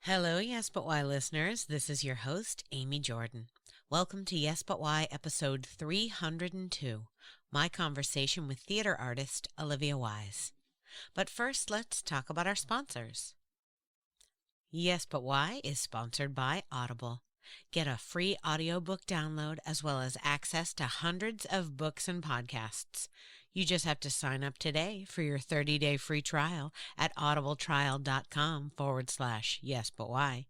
Hello, Yes But Why listeners. This is your host, Amy Jordan. Welcome to Yes But Why episode 302, my conversation with theater artist Olivia Wise. But first, let's talk about our sponsors. Yes But Why is sponsored by Audible. Get a free audiobook download as well as access to hundreds of books and podcasts. You just have to sign up today for your 30-day free trial at audibletrial.com/yesbutwhy.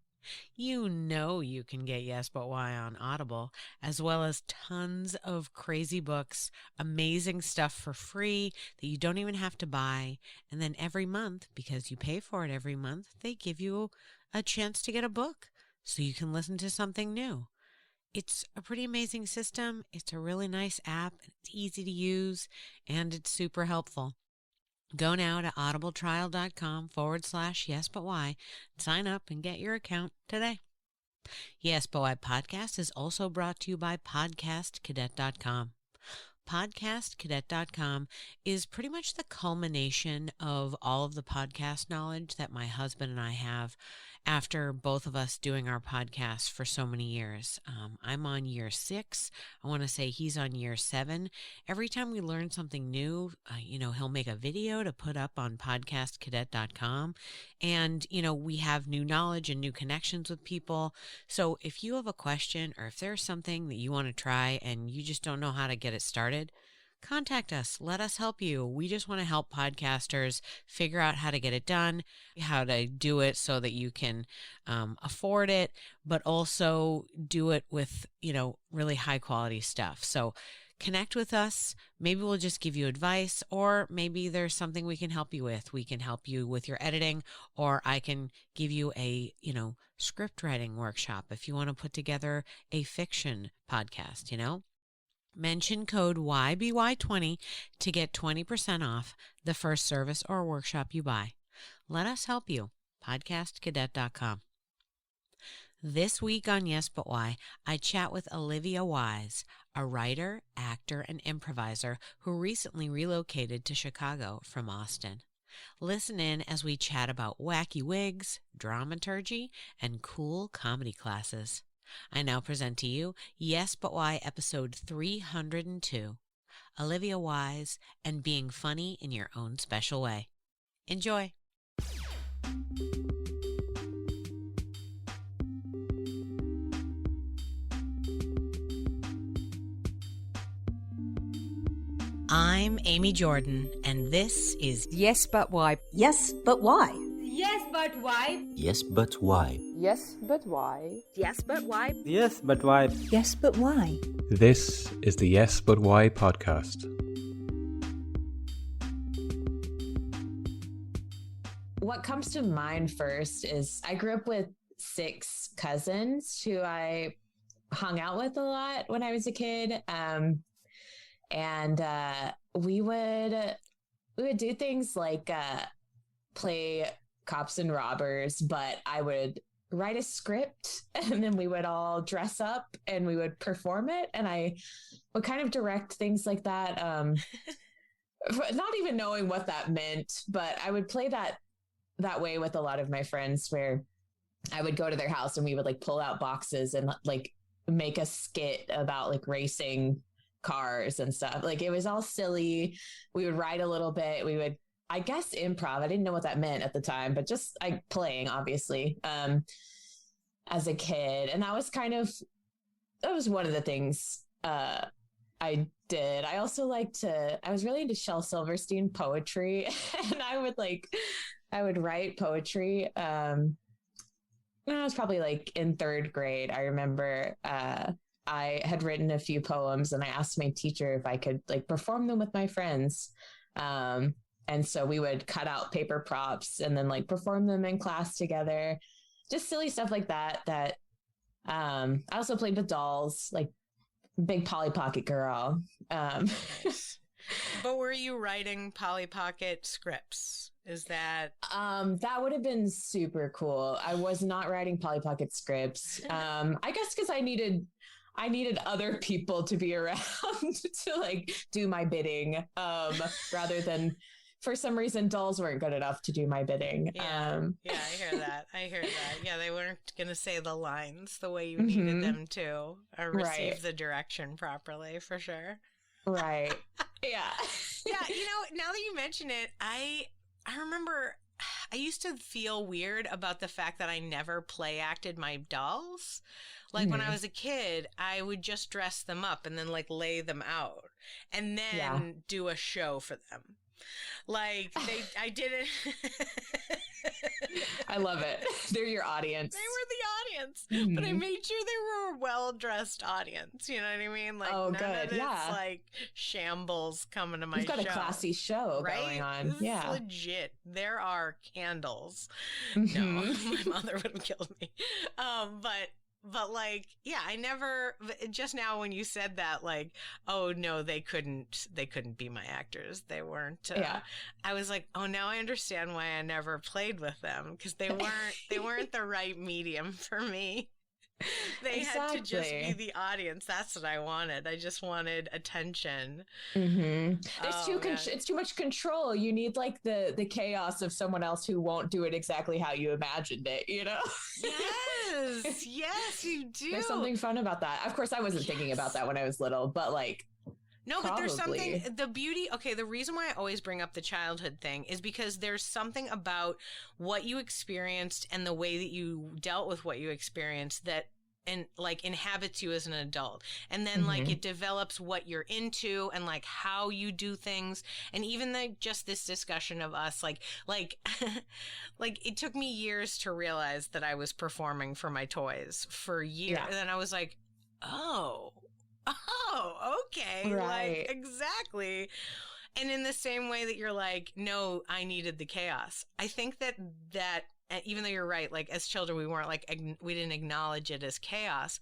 You know you can get Yes But Why on Audible, as well as tons of crazy books, amazing stuff for free that you don't even have to buy. And then every month, because you pay for it every month, they give you a chance to get a book so you can listen to something new. It's a pretty amazing system. It's a really nice app. It's easy to use, and it's super helpful. Go now to audibletrial.com/yesbutwhy, sign up and get your account today. Yes But Why podcast is also brought to you by podcastcadet.com. Podcastcadet.com is pretty much the culmination of all of the podcast knowledge that my husband and I have after both of us doing our podcast for so many years. I'm on year 6. I want to say he's on year 7. Every time we learn something new, he'll make a video to put up on podcastcadet.com. And, we have new knowledge and new connections with people. So if you have a question or if there's something that you want to try and you just don't know how to get it started, contact us. Let us help you. We just want to help podcasters figure out how to get it done, how to do it so that you can afford it, but also do it with, really high quality stuff. So connect with us. Maybe we'll just give you advice, or maybe there's something we can help you with. We can help you with your editing, or I can give you a, script writing workshop if you want to put together a fiction podcast, Mention code YBY20 to get 20% off the first service or workshop you buy. Let us help you. Podcastcadet.com. This week on Yes But Why, I chat with Olivia Wise, a writer, actor, and improviser who recently relocated to Chicago from Austin. Listen in as we chat about wacky wigs, dramaturgy, and cool comedy classes. I now present to you Yes But Why episode 302, Olivia Wise and being funny in your own special way. Enjoy. I'm Amy Jordan, and this is Yes But Why. Yes, but why? Yes, but why? Yes, but why? Yes, but why? Yes, but why? Yes, but why? Yes, but why? This is the Yes But Why podcast. What comes to mind first is I grew up with 6 cousins who I hung out with a lot when I was a kid. And we would do things like play cops and robbers, but I would write a script and then we would all dress up and we would perform it. And I would kind of direct things like that. Not even knowing what that meant, but I would play that way with a lot of my friends, where I would go to their house and we would pull out boxes and make a skit about racing cars and stuff. It was all silly. We would write a little bit. We would, I guess, improv. I didn't know what that meant at the time, but just playing, obviously, as a kid. And that was one of the things I did. I also I was really into Shel Silverstein poetry, and I would write poetry. I was probably in 3rd grade. I remember I had written a few poems and I asked my teacher if I could perform them with my friends. And so we would cut out paper props and then perform them in class together. Just silly stuff like that. I also played with dolls, big Polly Pocket girl. Nice. But were you writing Polly Pocket scripts? Is that... that would have been super cool. I was not writing Polly Pocket scripts. I guess because I needed other people to be around to do my bidding, rather than, for some reason, dolls weren't good enough to do my bidding. Yeah, I hear I hear that. Yeah, they weren't going to say the lines the way you needed them to, or receive the direction properly, for sure. Right. Yeah. Yeah, now that you mention it, I remember I used to feel weird about the fact that I never play acted my dolls. Like when I was a kid, I would just dress them up and then like lay them out and then do a show for them. Like I did it. I love it. They're your audience. They were the audience, but I made sure they were a well-dressed audience. You know what I mean? Like, none of this, like shambles coming to my show. You've got a classy show going on. This is legit. There are candles. No, my mother would have killed me. But like, yeah, I never, just now when you said that, like, oh no, they couldn't be my actors. They weren't, I was like, oh, now I understand why I never played with them, because they weren't the right medium for me. They had to just be the audience. That's what I wanted. I just wanted attention. It's too much control. You need like the chaos of someone else who won't do it exactly how you imagined it, Yes, you do. There's something fun about that. Of course, I wasn't thinking about that when I was little, but like, no, but there's something, the beauty, okay, the reason why I always bring up the childhood thing is because there's something about what you experienced and the way that you dealt with what you experienced that like inhabits you as an adult. And then like it develops what you're into and like how you do things. And even like just this discussion of us, like like it took me years to realize that I was performing for my toys for years. And then I was like, oh, okay. Right. Like, exactly. And in the same way that you're like, no, I needed the chaos. I think that even though you're right, like as children, we weren't like, we didn't acknowledge it as chaos.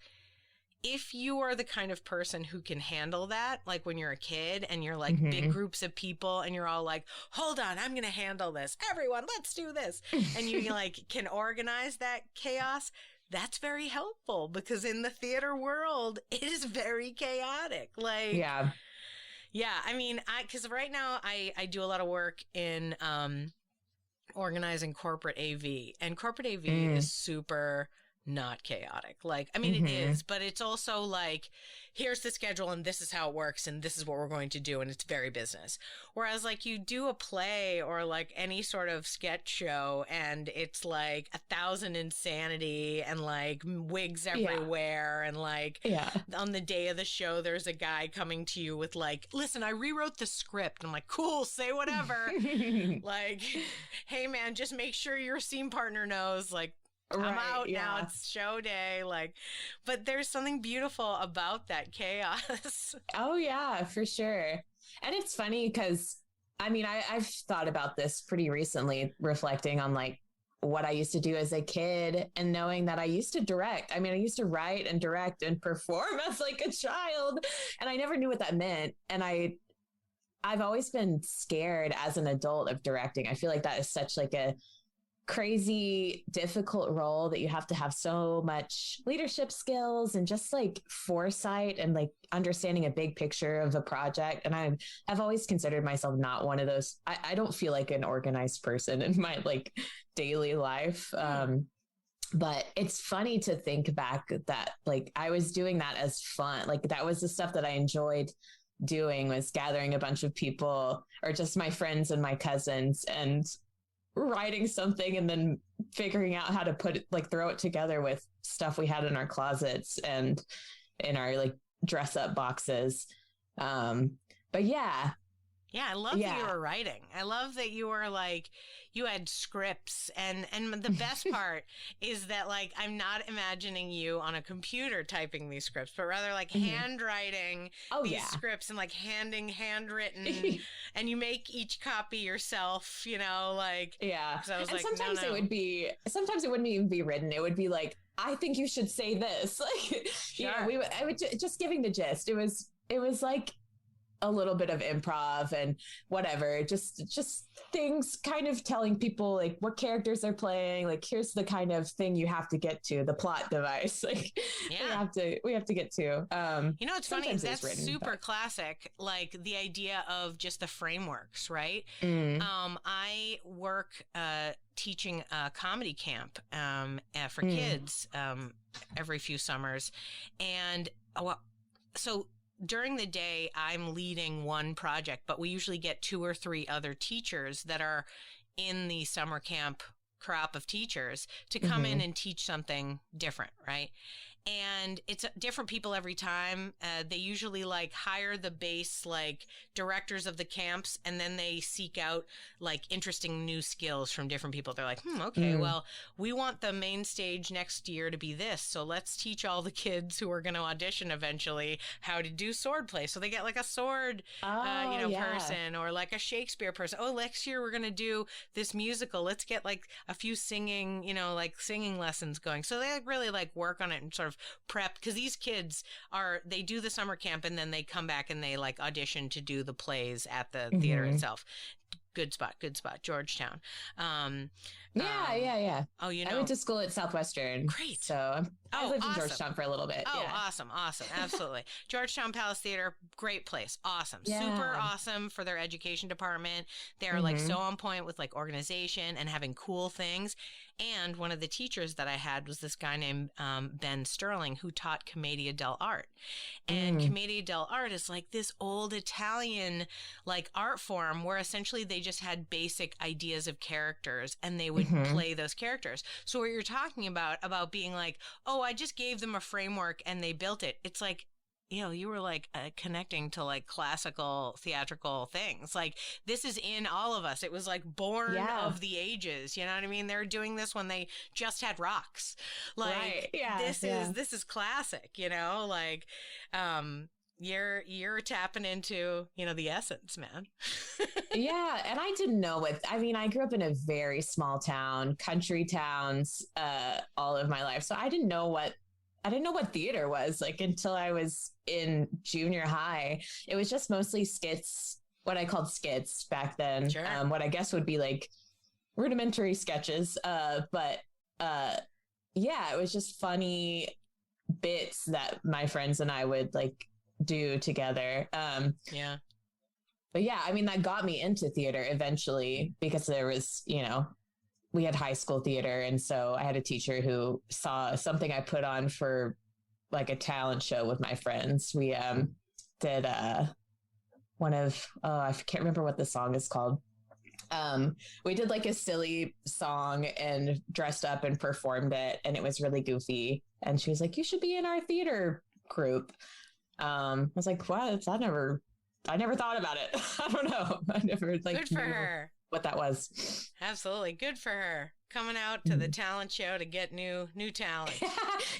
If you are the kind of person who can handle that, like when you're a kid and you're like big groups of people and you're all like, hold on, I'm going to handle this. Everyone, let's do this. And you like can organize that chaos. That's very helpful because in the theater world, it is very chaotic. Like, yeah. I mean, because right now I do a lot of work in organizing corporate AV, and corporate AV is super not chaotic. Like, I mean, it is, but it's also like, here's the schedule and this is how it works and this is what we're going to do. And it's very business. Whereas like you do a play or like any sort of sketch show and it's like 1,000 insanity and like wigs everywhere. And like on the day of the show, there's a guy coming to you with like, listen, I rewrote the script. I'm like, cool, say whatever. Like, hey man, just make sure your scene partner knows, like, I'm out now. It's show day. Like, but there's something beautiful about that chaos. Oh yeah, for sure. And it's funny because I mean, I've thought about this pretty recently, reflecting on like what I used to do as a kid and knowing that I used to direct. I mean, I used to write and direct and perform as like a child, and I never knew what that meant. And I've always been scared as an adult of directing. I feel like that is such like a crazy difficult role that you have to have so much leadership skills and just like foresight and like understanding a big picture of a project. And I've always considered myself not one of those. I don't feel like an organized person in my like daily life. But it's funny to think back that like I was doing that as fun. Like that was the stuff that I enjoyed doing, was gathering a bunch of people or just my friends and my cousins and writing something and then figuring out how to put it, like throw it together with stuff we had in our closets and in our like dress up boxes. But yeah, I love that you were writing. I love that you were like, you had scripts and the best part is that like, I'm not imagining you on a computer typing these scripts, but rather like handwriting these scripts and like handwritten and you make each copy yourself, you know, like, so I was and like, sometimes sometimes it wouldn't even be written. It would be like, I think you should say this. Like, I would just giving the gist. It was like a little bit of improv and whatever, just things, kind of telling people like what characters they're playing, like here's the kind of thing you have to get to, the plot device, like we have to get to. It's funny, that's super classic, like the idea of just the frameworks, right? I work teaching a comedy camp for kids every few summers, and so during the day, I'm leading one project, but we usually get 2 or 3 other teachers that are in the summer camp crop of teachers to come in and teach something different, right? And it's different people every time. They usually like hire the base, like directors of the camps, and then they seek out like interesting new skills from different people. They're like, okay, well, we want the main stage next year to be this. So let's teach all the kids who are going to audition eventually how to do sword play. So they get like a sword, person, or like a Shakespeare person. Oh, next year we're going to do this musical. Let's get like a few singing, like singing lessons going. So they really like work on it and sort of prep, because these kids they do the summer camp and then they come back and they like audition to do the plays at the theater itself. Good spot, Georgetown. Yeah. Oh, I went to school at Southwestern. Great. So I lived in Georgetown for a little bit. Oh, yeah. Awesome. Absolutely. Georgetown Palace Theater, great place. Awesome. Yeah. Super awesome for their education department. They're like so on point with like organization and having cool things. And one of the teachers that I had was this guy named Ben Sterling, who taught Commedia dell'arte. And Commedia dell'arte is like this old Italian like art form where essentially they just had basic ideas of characters and they would play those characters. So what you're talking about being like, oh, I just gave them a framework and they built it. It's like, you were like connecting to like classical theatrical things. Like this is in all of us. It was like born of the ages. You know what I mean? They're doing this when they just had rocks. Like this is classic, like, you're tapping into, the essence, man. Yeah. And I didn't know I grew up in a very small town, country towns, all of my life. So I didn't know what theater was like until I was in junior high. It was just mostly skits, what I called skits back then. Sure. What I guess would be like rudimentary sketches. But it was just funny bits that my friends and I would like do together. But yeah, I mean, that got me into theater eventually because there was, we had high school theater. And so I had a teacher who saw something I put on for like a talent show with my friends. We did one of, I can't remember what the song is called. We did like a silly song and dressed up and performed it. And it was really goofy. And she was like, you should be in our theater group. I was like, what? I never thought about it. I don't know. I never like good for her. What that was. Absolutely. Good for her. Coming out to the talent show to get new talent.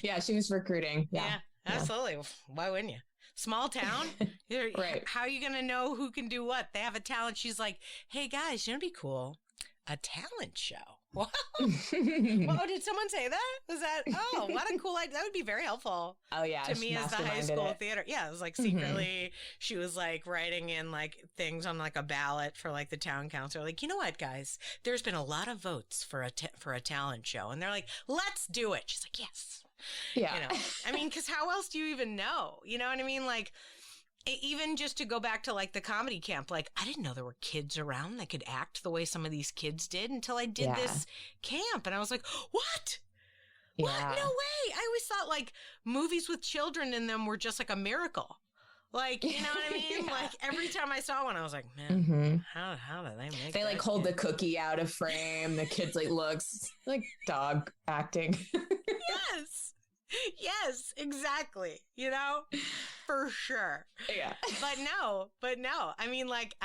Yeah, she was recruiting. Yeah, absolutely. Yeah. Why wouldn't you? Small town. Right. How are you going to know who can do what? They have a talent. She's like, hey guys, it'd be cool. A talent show. Wow. Whoa, did someone say that? Was that, what a cool idea. That would be very helpful. Oh, yeah. To me as the high school theater. Yeah, it was like secretly, she was like writing in like things on like a ballot for like the town council. Like, you know what, guys? There's been a lot of votes for a talent show. And they're like, let's do it. She's like, yes. Yeah. I mean, because how else do you even know? You know what I mean? Like, even just to go back to like the comedy camp, like I didn't know there were kids around that could act the way some of these kids did until I did this camp. And I was like, what? Yeah. What? No way. I always thought like movies with children in them were just like a miracle. Like, you know what I mean? Like every time I saw one, I was like, man, how do they make They like hold the cookie out of frame. The kid's like looks like dog acting. Yes, exactly. For sure. Yeah. But no. I mean, like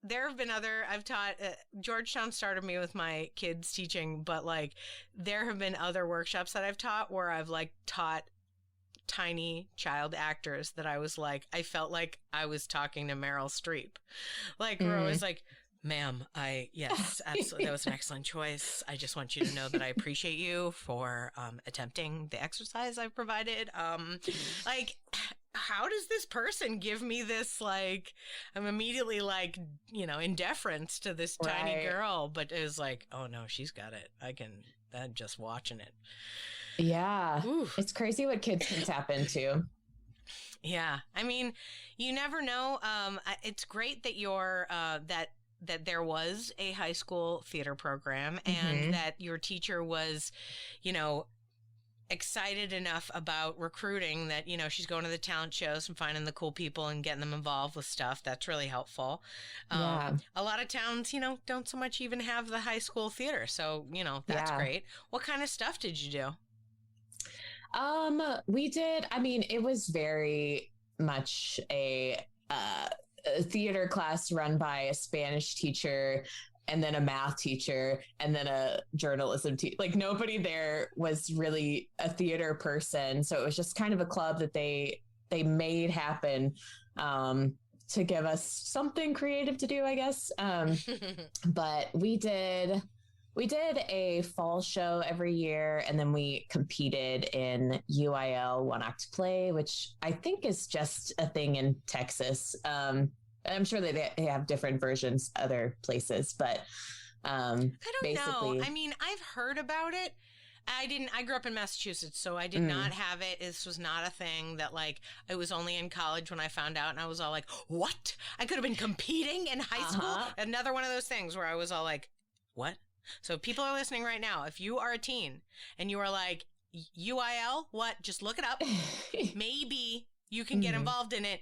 there have been I've taught, Georgetown started me with my kids teaching, but like there have been other workshops that I've taught where I've like taught tiny child actors that I was like, I felt like I was talking to Meryl Streep. Like where I was like, ma'am, yes, absolutely. That was an excellent choice. I just want you to know that I appreciate you for attempting the exercise I've provided. Like how does this person give me this, like, I'm immediately like, in deference to this tiny girl, but it was like, oh no, she's got it. I'm just watching it. Yeah. Oof. It's crazy what kids can tap into. Yeah. I mean, you never know. It's great that you're, that there was a high school theater program and that your teacher was, excited enough about recruiting that, she's going to the talent shows and finding the cool people and getting them involved with stuff. That's really helpful. A lot of towns, don't so much even have the high school theater. So, that's great. What kind of stuff did you do? We did. I mean, it was very much a theater class run by a Spanish teacher and then a math teacher and then a journalism teacher. Like nobody there was really a theater person. So it was just kind of a club that they made happen to give us something creative to do, I guess. But we did a fall show every year, and then we competed in UIL one act play, which I think is just a thing in Texas. I'm sure they have different versions other places, but I don't know. I mean, I've heard about it. I grew up in Massachusetts, so I did not have it. This was not a thing that, like, it was only in college when I found out, and I was all like, what? I could have been competing in high school? Another one of those things where I was all like, what? So people are listening right now. If you are a teen and you are like, UIL, what? Just look it up. Maybe you can get involved in it.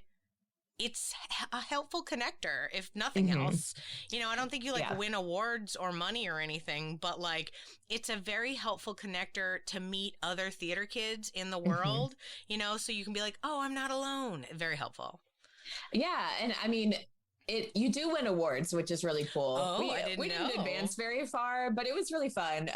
It's a helpful connector, if nothing else. I don't think you win awards or money or anything, but like it's a very helpful connector to meet other theater kids in the world, so you can be like, oh, I'm not alone. Very helpful. Yeah. And I mean, you do win awards, which is really cool. Oh, we didn't advance very far, but it was really fun.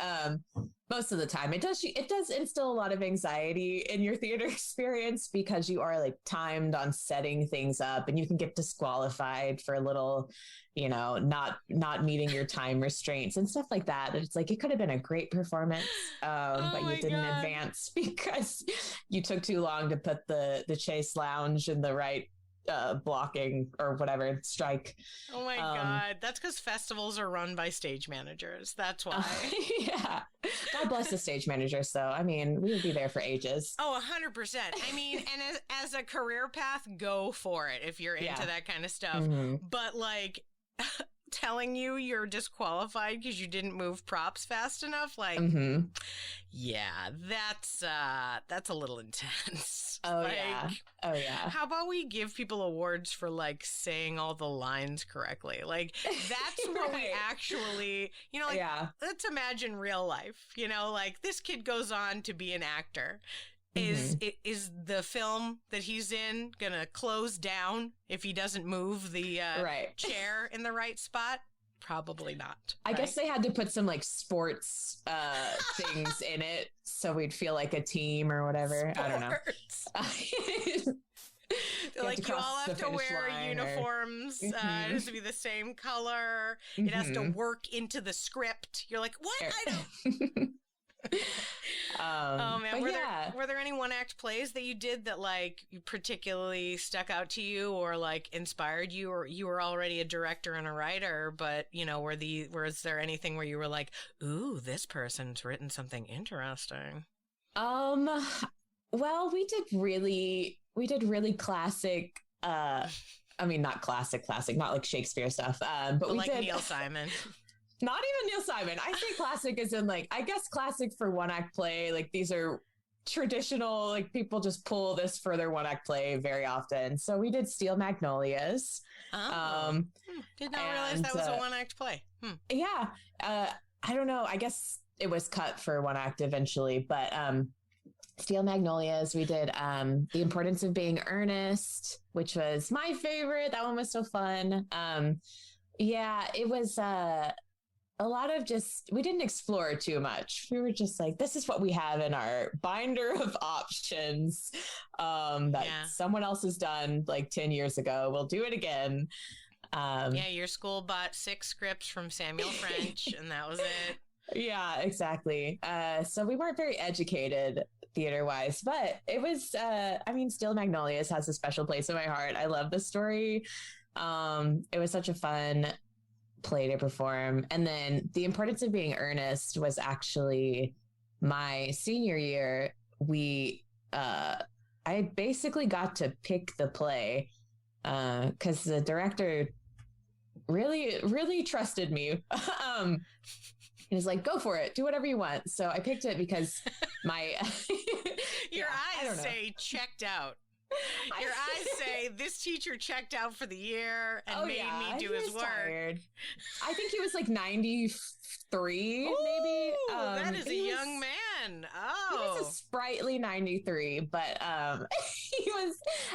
Most of the time it does instill a lot of anxiety in your theater experience because you are like timed on setting things up and you can get disqualified for a little, not meeting your time restraints and stuff like that. It's like, it could have been a great performance, but you didn't advance because you took too long to put the Chase Lounge in the right blocking or whatever strike. Oh my God. That's because festivals are run by stage managers. That's why. Yeah. God bless the stage managers. So, I mean, we would be there for ages. Oh, 100%. I mean, and as a career path, go for it if you're into that kind of stuff. But like telling you're disqualified because you didn't move props fast enough, like, yeah, that's a little intense. Oh yeah. How about we give people awards for like saying all the lines correctly? Like that's what we actually, let's imagine real life. Like this kid goes on to be an actor. Is the film that he's in gonna close down if he doesn't move the chair in the right spot? Probably not. I guess they had to put some like sports things in it so we'd feel like a team or whatever. I don't know. Like you all have to wear uniforms. It has to be the same color. It has to work into the script. You're like, what? I don't. Oh man, were there any one act plays that you did that like particularly stuck out to you or like inspired you, or you were already a director and a writer, but was there anything where you were like, ooh, this person's written something interesting? Well, we did really classic I mean not classic, not like Shakespeare stuff, but we like did Neil Simon. Not even Neil Simon. I say classic as in like, I guess classic for one act play. Like these are traditional, like people just pull this for their one act play very often. So we did Steel Magnolias. Did not realize that was a one act play. Yeah. I don't know. I guess it was cut for one act eventually, but Steel Magnolias, we did The Importance of Being Earnest, which was my favorite. That one was so fun. Yeah, it was a lot of we didn't explore too much. We were just like, this is what we have in our binder of options that someone else has done like 10 years ago. We'll do it again. Your school bought 6 scripts from Samuel French and that was it. Yeah, exactly. So we weren't very educated theater wise, but it was, Steel Magnolias has a special place in my heart. I love the story. It was such a fun play to perform. And then The Importance of Being Earnest was actually my senior year. I basically got to pick the play because the director really, really trusted me. He was like, go for it. Do whatever you want. So I picked it because my... Your eyes say checked out. Your eyes say this teacher checked out for the year and made me do his work. Tired. I think he was like 93, maybe. That is a young man. He was a sprightly 93, but I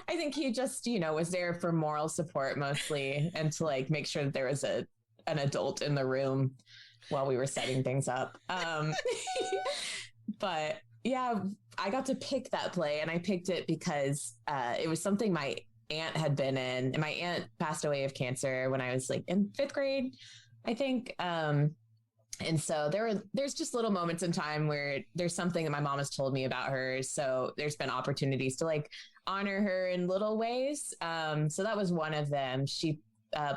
think he just, was there for moral support mostly and to like make sure that there was an adult in the room while we were setting things up. But yeah, I got to pick that play, and I picked it because it was something my aunt had been in. And my aunt passed away of cancer when I was like in 5th grade, I think. And so there's just little moments in time where there's something that my mom has told me about her. So there's been opportunities to like honor her in little ways. So that was one of them. She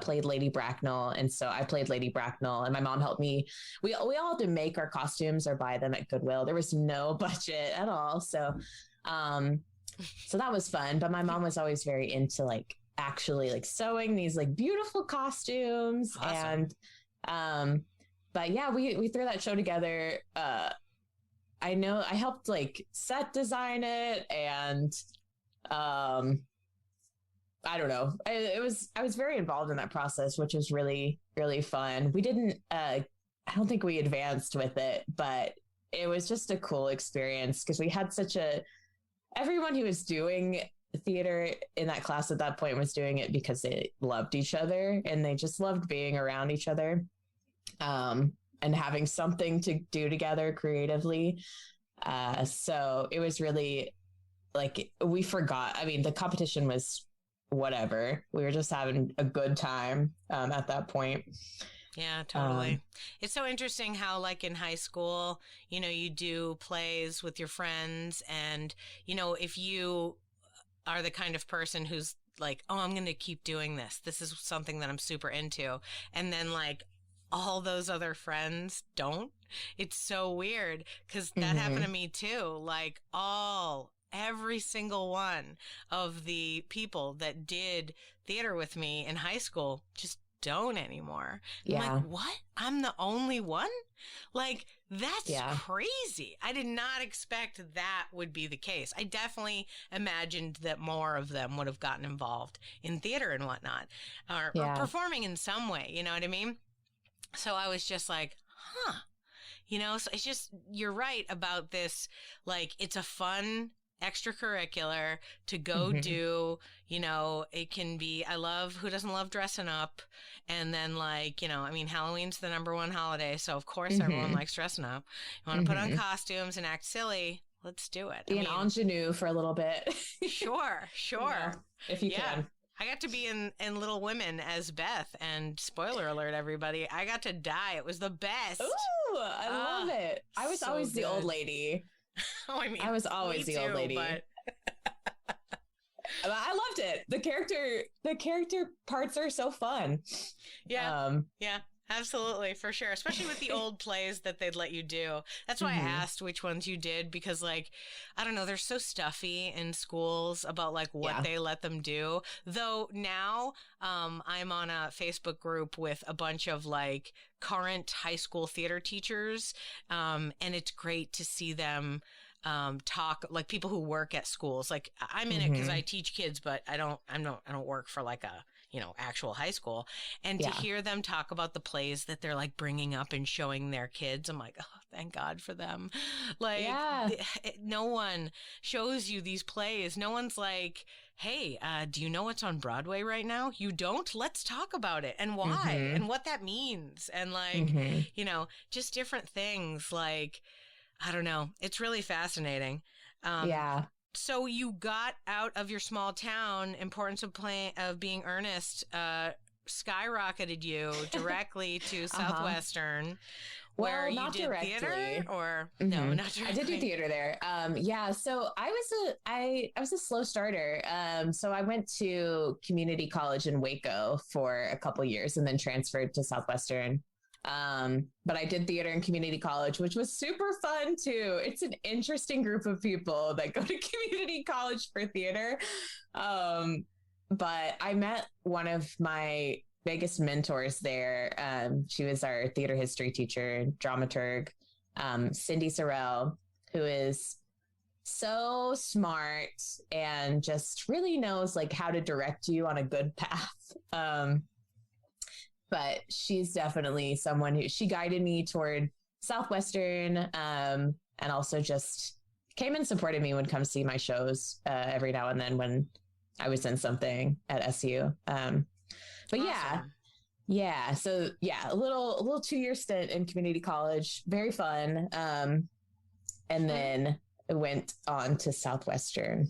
played Lady Bracknell, and so I played Lady Bracknell, and my mom helped me. We all had to make our costumes or buy them at Goodwill. There was no budget at all, so that was fun. But my mom was always very into like actually like sewing these like beautiful costumes. Awesome. And but yeah, we threw that show together. I know I helped like set design it, and I don't know. I was very involved in that process, which was really, really fun. We didn't, I don't think we advanced with it, but it was just a cool experience because we had everyone who was doing theater in that class at that point was doing it because they loved each other and they just loved being around each other, and having something to do together creatively. So it was really like, we forgot. I mean, the competition was whatever. We were just having a good time at that point. Yeah, totally. It's so interesting how like in high school, you do plays with your friends, and, if you are the kind of person who's like, oh, I'm going to keep doing this. This is something that I'm super into. And then like all those other friends don't. It's so weird because that happened to me too. Like every single one of the people that did theater with me in high school just don't anymore. Yeah. I'm like, what? I'm the only one? Like, that's crazy. I did not expect that would be the case. I definitely imagined that more of them would have gotten involved in theater and whatnot, or performing in some way. You know what I mean? So I was just like, huh. So it's just, you're right about this. Like, it's a fun extracurricular to go do, it can be, who doesn't love dressing up? And then like, Halloween's the number one holiday. So of course everyone likes dressing up. You want to put on costumes and act silly. Let's do it. Be an ingenue for a little bit. Sure. If you can. I got to be in Little Women as Beth, and spoiler alert, everybody, I got to die. It was the best. Ooh, I love it. I was always the old lady. I was always the old lady. But... I loved it. The character parts are so fun. Yeah. Absolutely, for sure. Especially with the old plays that they'd let you do. That's why I asked which ones you did, because like, I don't know, they're so stuffy in schools about like what they let them do. Though now, I'm on a Facebook group with a bunch of like current high school theater teachers. And it's great to see them talk, like people who work at schools. Like I'm in it because I teach kids, but I don't work for like a, actual high school. And to hear them talk about the plays that they're like bringing up and showing their kids, I'm like, oh, thank God for them. Like no one shows you these plays. No one's like, hey, do you know what's on Broadway right now? You don't? Let's talk about it and why and what that means. And like, just different things. Like, I don't know. It's really fascinating. So you got out of your small town, importance of being earnest, skyrocketed you directly to Southwestern, where you not did directly. Theater or no, not directly. I did do theater there. Yeah. So I was a slow starter. So I went to community college in Waco for a couple years and then transferred to Southwestern. But I did theater in community college, which was super fun too. It's an interesting group of people that go to community college for theater. But I met one of my biggest mentors there. She was our theater history teacher, dramaturg, Cindy Sorrell, who is so smart and just really knows like how to direct you on a good path. But she's definitely someone who she guided me toward Southwestern, and also just came and supported me when come see my shows every now and then when I was in something at SU. But awesome. Yeah. So yeah, a little 2-year stint in community college, very fun. And then I went on to Southwestern.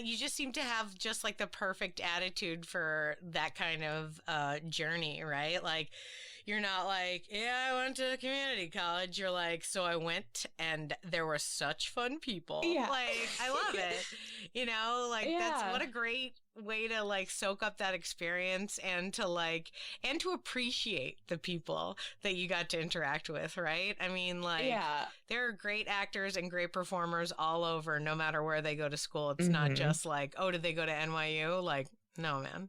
You just seem to have just like the perfect attitude for that kind of journey, right? Like you're not like, yeah, I went to community college. You're like, so I went and there were such fun people. Yeah. Like, I love it. You know, like that's what a great way to like soak up that experience and to like, and to appreciate the people that you got to interact with, right? I mean, like, there are great actors and great performers all over, no matter where they go to school. It's not just like, oh, did they go to NYU? Like, no, man.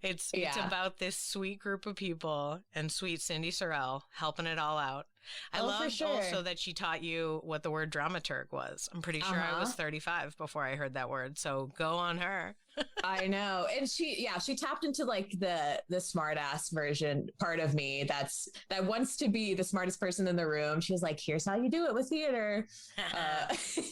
It's about this sweet group of people and sweet Cindy Sorrell helping it all out. I love also that she taught you what the word dramaturg was. I'm pretty sure I was 35 before I heard that word. So go on her. I know. And she tapped into like the smart ass version part of me that wants to be the smartest person in the room. She was like, here's how you do it with theater.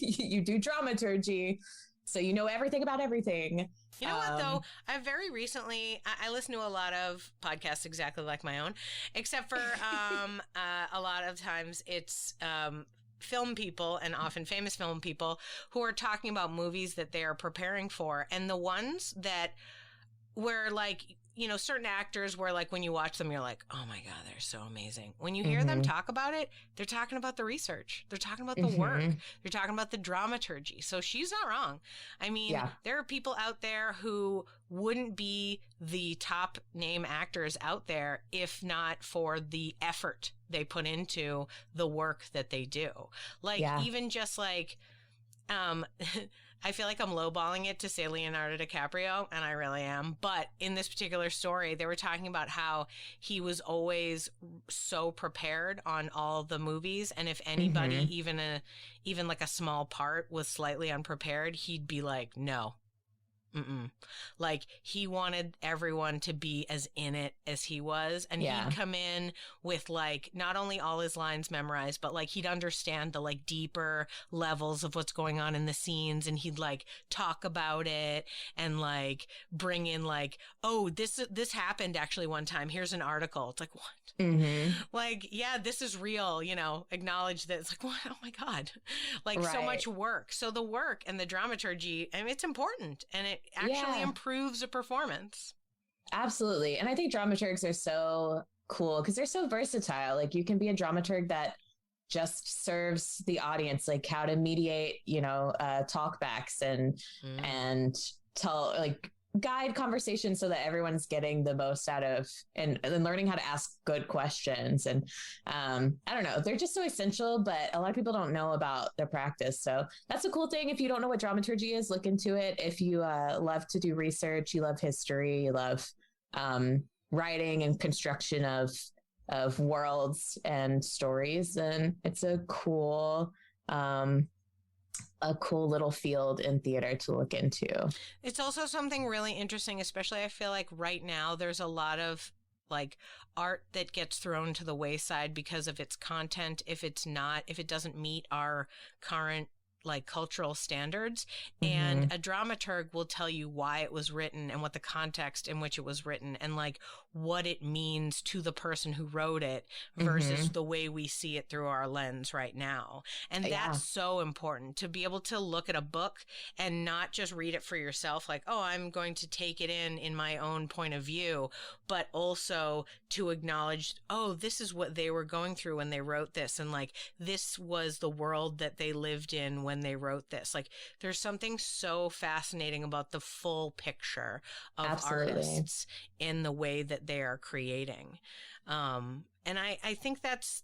You do dramaturgy. So you know everything about everything. You know what, though? I very recently, I listen to a lot of podcasts exactly like my own, except for a lot of times it's film people and often famous film people who are talking about movies that they are preparing for. And the ones that where like, you know, certain actors where like when you watch them, you're like, oh my God, they're so amazing. When you hear them talk about it, they're talking about the research. They're talking about the work. They're talking about the dramaturgy. So she's not wrong. I mean, there are people out there who wouldn't be the top name actors out there if not for the effort they put into the work that they do. Like even just like, I feel like I'm lowballing it to say Leonardo DiCaprio, and I really am. But in this particular story, they were talking about how he was always so prepared on all the movies. And if anybody, even like a small part was slightly unprepared, he'd be like, no. Like he wanted everyone to be as in it as he was. And he'd come in with like not only all his lines memorized, but like he'd understand the like deeper levels of what's going on in the scenes. And he'd like talk about it and like bring in like, oh, this happened actually one time. Here's an article. It's like, what? Like, yeah, this is real, you know, acknowledge that. It's like, what? Oh my God. Like so much work. So the work and the dramaturgy, I mean, it's important and it actually improves a performance. Absolutely. And I think dramaturgs are so cool because they're so versatile. Like you can be a dramaturg that just serves the audience, like how to mediate, you know, talkbacks and tell like guide conversations so that everyone's getting the most out of and learning how to ask good questions. And I don't know, they're just so essential, but a lot of people don't know about their practice. So that's a cool thing. If you don't know what dramaturgy is, look into it. If you love to do research, you love history, you love writing and construction of worlds and stories, then it's a cool little field in theater to look into. It's also something really interesting, especially I feel like right now there's a lot of like art that gets thrown to the wayside because of its content. If it doesn't meet our current like cultural standards, and a dramaturg will tell you why it was written and what the context in which it was written and like what it means to the person who wrote it versus the way we see it through our lens right now. And that's so important, to be able to look at a book and not just read it for yourself, like, oh, I'm going to take it in my own point of view, but also to acknowledge, oh, this is what they were going through when they wrote this. And like, this was the world that they lived in when they wrote this. Like, there's something so fascinating about the full picture of artists in the way that they are creating. And I think that's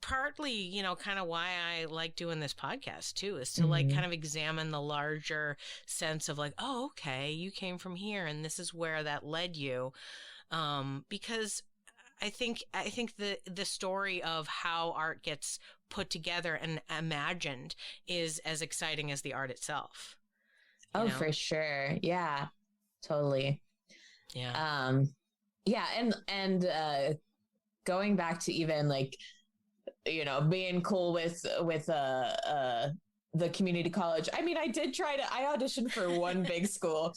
partly, you know, kind of why I like doing this podcast too, is to like kind of examine the larger sense of like, oh, okay, you came from here and this is where that led you. Because I think the story of how art gets put together and imagined is as exciting as the art itself. Oh, for sure. Yeah, totally. Yeah. Yeah. And going back to even like, you know, being cool with the community college. I mean, I auditioned for one big school.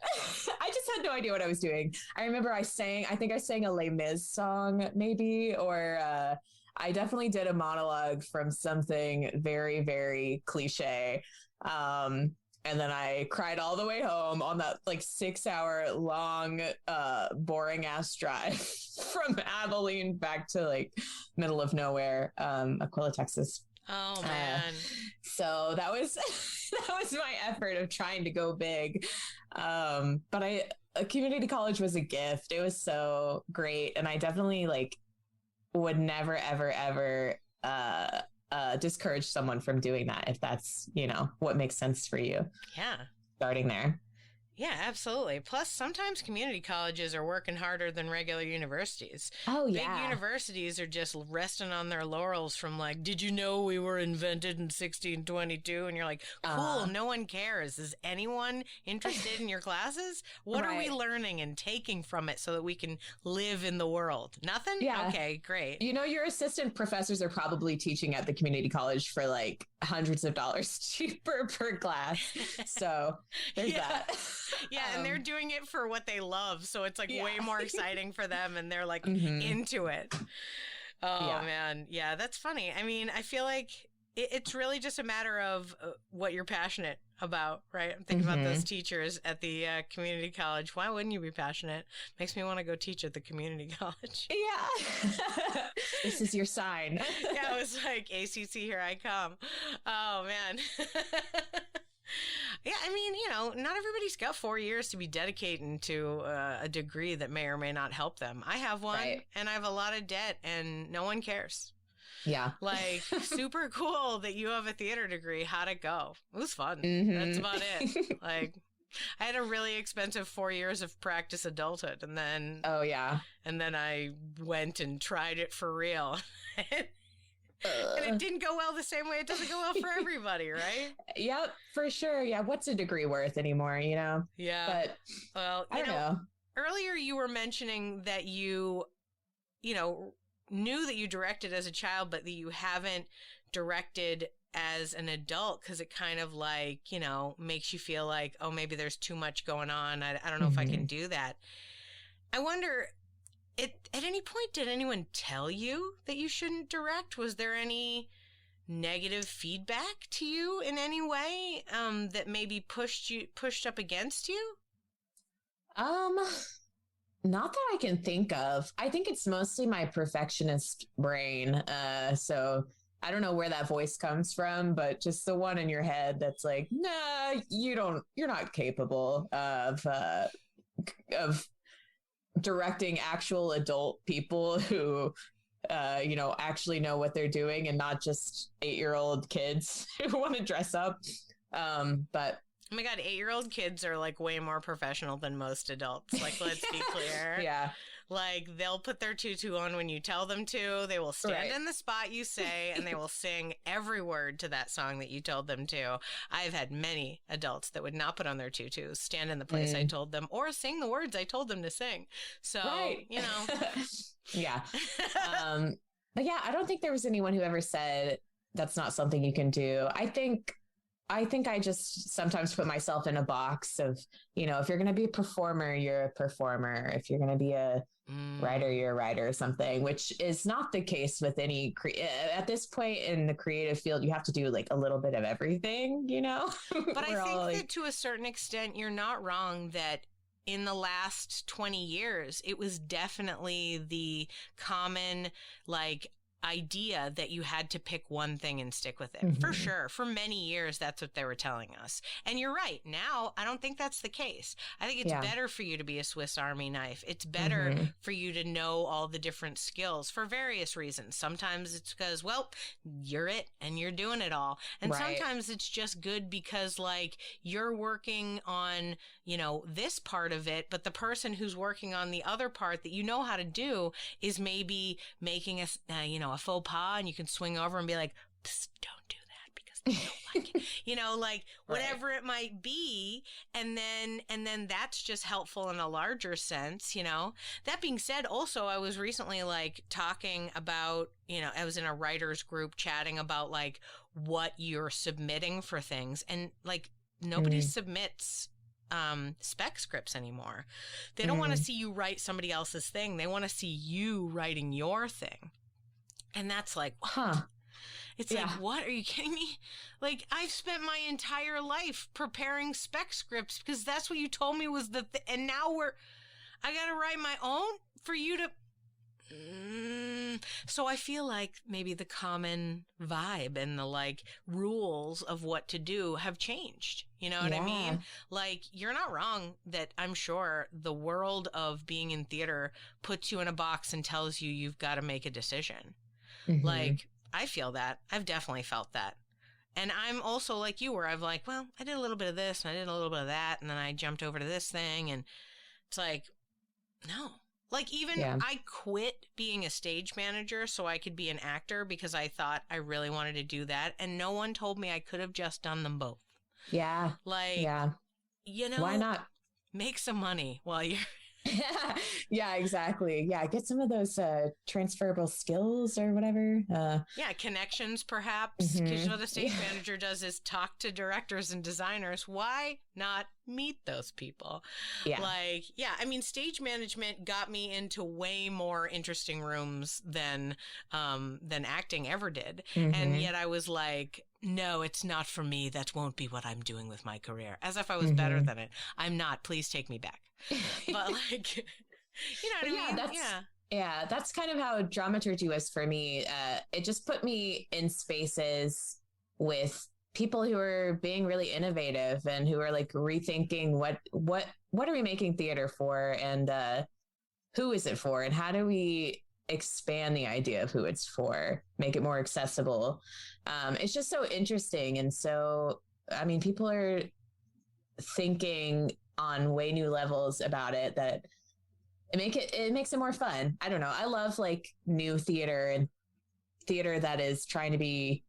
I just had no idea what I was doing. I remember I think I sang a Les Mis song maybe, or I definitely did a monologue from something very, very cliche. And then I cried all the way home on that like 6-hour long, boring ass drive from Abilene back to like middle of nowhere, Aquila, Texas. Oh man. So that was my effort of trying to go big. But a community college was a gift. It was so great. And I definitely like would never, ever, ever, discourage someone from doing that if that's, you know, what makes sense for you. Yeah. Starting there. Yeah, absolutely. Plus, sometimes community colleges are working harder than regular universities. Oh, yeah. Big universities are just resting on their laurels from like, did you know we were invented in 1622? And you're like, cool, no one cares. Is anyone interested in your classes? What are we learning and taking from it so that we can live in the world? Nothing? Yeah. Okay, great. You know, your assistant professors are probably teaching at the community college for like hundreds of dollars cheaper per class. So there's that. Yeah, and they're doing it for what they love, so it's like way more exciting for them, and they're like into it. Oh man, yeah, that's funny. I mean, I feel like it's really just a matter of what you're passionate about, right? I'm thinking about those teachers at the community college. Why wouldn't you be passionate? Makes me want to go teach at the community college. Yeah. This is your sign. Yeah, it was like, ACC, here I come. Oh man. Yeah, I mean, you know, not everybody's got 4 years to be dedicating to a degree that may or may not help them. I have one, and I have a lot of debt, and no one cares. Yeah. Like, super cool that you have a theater degree. How'd it go? It was fun. That's about it. Like, I had a really expensive 4 years of practice adulthood, and then... Oh, yeah. And then I went and tried it for real. And it didn't go well the same way it doesn't go well for everybody, right? Yep, for sure. Yeah, what's a degree worth anymore, you know? Yeah. But, well, I don't know. Earlier you were mentioning that you know, knew that you directed as a child, but that you haven't directed as an adult because it kind of like, you know, makes you feel like, oh, maybe there's too much going on. I don't know if I can do that. I wonder... At any point, did anyone tell you that you shouldn't direct? Was there any negative feedback to you in any way that maybe pushed up against you? Not that I can think of. I think it's mostly my perfectionist brain. So I don't know where that voice comes from, but just the one in your head that's like, nah, you're not capable of directing actual adult people who, you know, actually know what they're doing and not just 8-year-old kids who want to dress up. But oh my God, 8-year-old kids are like way more professional than most adults. Like, let's be clear. Yeah. Like, they'll put their tutu on when you tell them to. They will stand in the spot you say, and they will sing every word to that song that you told them to. I've had many adults that would not put on their tutus, stand in the place I told them, or sing the words I told them to sing. So, you know. Yeah. But yeah, I don't think there was anyone who ever said that's not something you can do. I think I think I just sometimes put myself in a box of, if you're going to be a performer, you're a performer. If you're going to be a writer, you're a writer or something, which is not the case with any, at this point in the creative field, you have to do like a little bit of everything, But I think that to a certain extent, you're not wrong that in the last 20 years, it was definitely the common, like, idea that you had to pick one thing and stick with it. For sure. For many years, that's what they were telling us. And you're right. Now, I don't think that's the case. I think it's better for you to be a Swiss Army knife. It's better for you to know all the different skills for various reasons. Sometimes it's because, well, you're it and you're doing it all. And sometimes it's just good because, like, you're working on, this part of it, but the person who's working on the other part that you know how to do is maybe making a faux pas, and you can swing over and be like, don't do that because they don't like it. Whatever it might be. And then that's just helpful in a larger sense, That being said, also, I was recently like talking about, I was in a writers group chatting about like what you're submitting for things, and like nobody submits spec scripts anymore. They don't want to see you write somebody else's thing. They want to see you writing your thing. And that's like, it's like, what? Are you kidding me? Like, I've spent my entire life preparing spec scripts because that's what you told me was and now I got to write my own for you to. So I feel like maybe the common vibe and the like rules of what to do have changed. You know what I mean? Like, you're not wrong that I'm sure the world of being in theater puts you in a box and tells you you've got to make a decision. Like, I feel that. I've definitely felt that. And I'm also like you, where I've like, well, I did a little bit of this and I did a little bit of that, and then I jumped over to this thing, and it's like, no. Like, even I quit being a stage manager so I could be an actor because I thought I really wanted to do that, and no one told me I could have just done them both. Yeah. Like, why not? Make some money while you're... Yeah, exactly. Yeah, get some of those transferable skills or whatever. Connections perhaps, because what the stage manager does is talk to directors and designers. Why not meet those people? I mean, stage management got me into way more interesting rooms than acting ever did, and yet I was like, no, it's not for me. That won't be what I'm doing with my career. As if I was better than it. I'm not. Please take me back. But like, you know what I mean? That's kind of how dramaturgy was for me. It just put me in spaces with people who are being really innovative and who are like rethinking what are we making theater for, and who is it for, and how do we expand the idea of who it's for, make it more accessible. It's just so interesting. And so, I mean, people are thinking on way new levels about it that it makes it more fun. I don't know. I love like new theater and theater that is trying to be,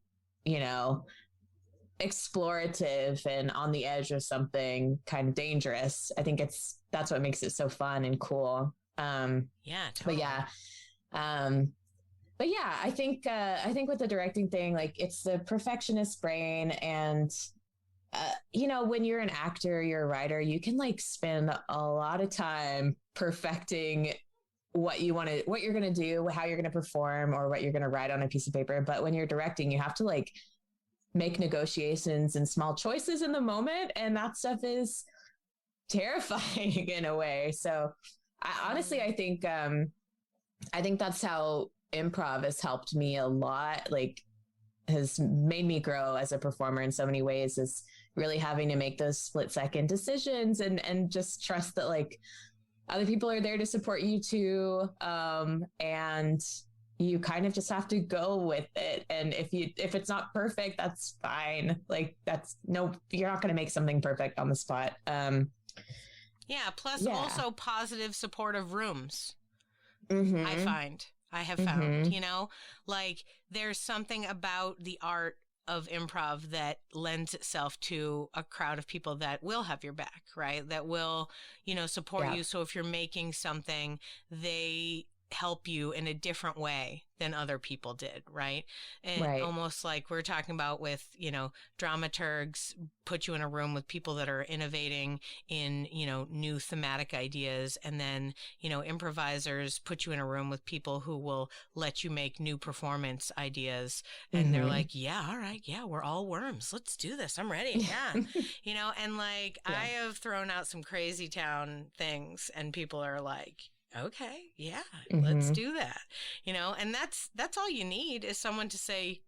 explorative and on the edge of something kind of dangerous. I think that's what makes it so fun and cool. Totally. But yeah, I think with the directing thing, like, it's the perfectionist brain, and when you're an actor, you're a writer, you can like spend a lot of time perfecting what you're going to do, how you're going to perform, or what you're going to write on a piece of paper. But when you're directing, you have to like make negotiations and small choices in the moment. And that stuff is terrifying in a way. So I think that's how improv has helped me a lot, like has made me grow as a performer in so many ways, is really having to make those split-second decisions and just trust that like other people are there to support you too. And you kind of just have to go with it. And if it's not perfect, that's fine. Like you're not going to make something perfect on the spot. Plus also positive supportive rooms. I have found, like there's something about the art of improv that lends itself to a crowd of people that will have your back, right? That will, support you. So if you're making something, they help you in a different way than other people did, right? And Right. almost like we're talking about with, dramaturgs put you in a room with people that are innovating in, new thematic ideas. And then, improvisers put you in a room with people who will let you make new performance ideas. And they're like, yeah, all right. Yeah, we're all worms. Let's do this. I'm ready. Yeah. And like, I have thrown out some crazy town things and people are like, okay, yeah, let's do that. And that's all you need is someone to say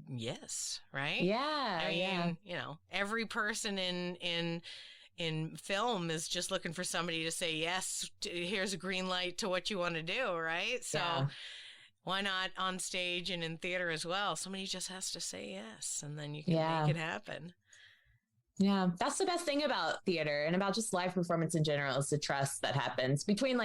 yes, right? Yeah. I mean, every person in film is just looking for somebody to say yes, here's a green light to what you want to do, right? So why not on stage and in theater as well? Somebody just has to say yes, and then you can make it happen. Yeah, that's the best thing about theater and about just live performance in general is the trust that happens between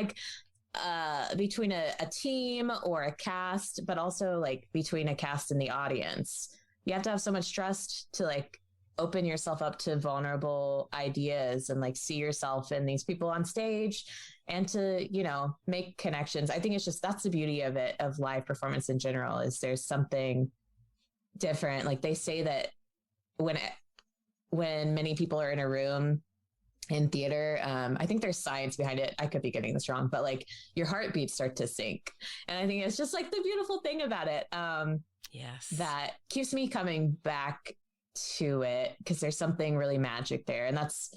between a team or a cast, but also like between a cast and the audience. You have to have so much trust to like open yourself up to vulnerable ideas and like see yourself in these people on stage and to, make connections. I think it's just, that's the beauty of it, of live performance in general, is there's something different. Like they say that when many people are in a room in theater, I think there's science behind it. I could be getting this wrong, but like your heartbeats start to sync. And I think it's just like the beautiful thing about it. Yes. That keeps me coming back to it because there's something really magic there. And that's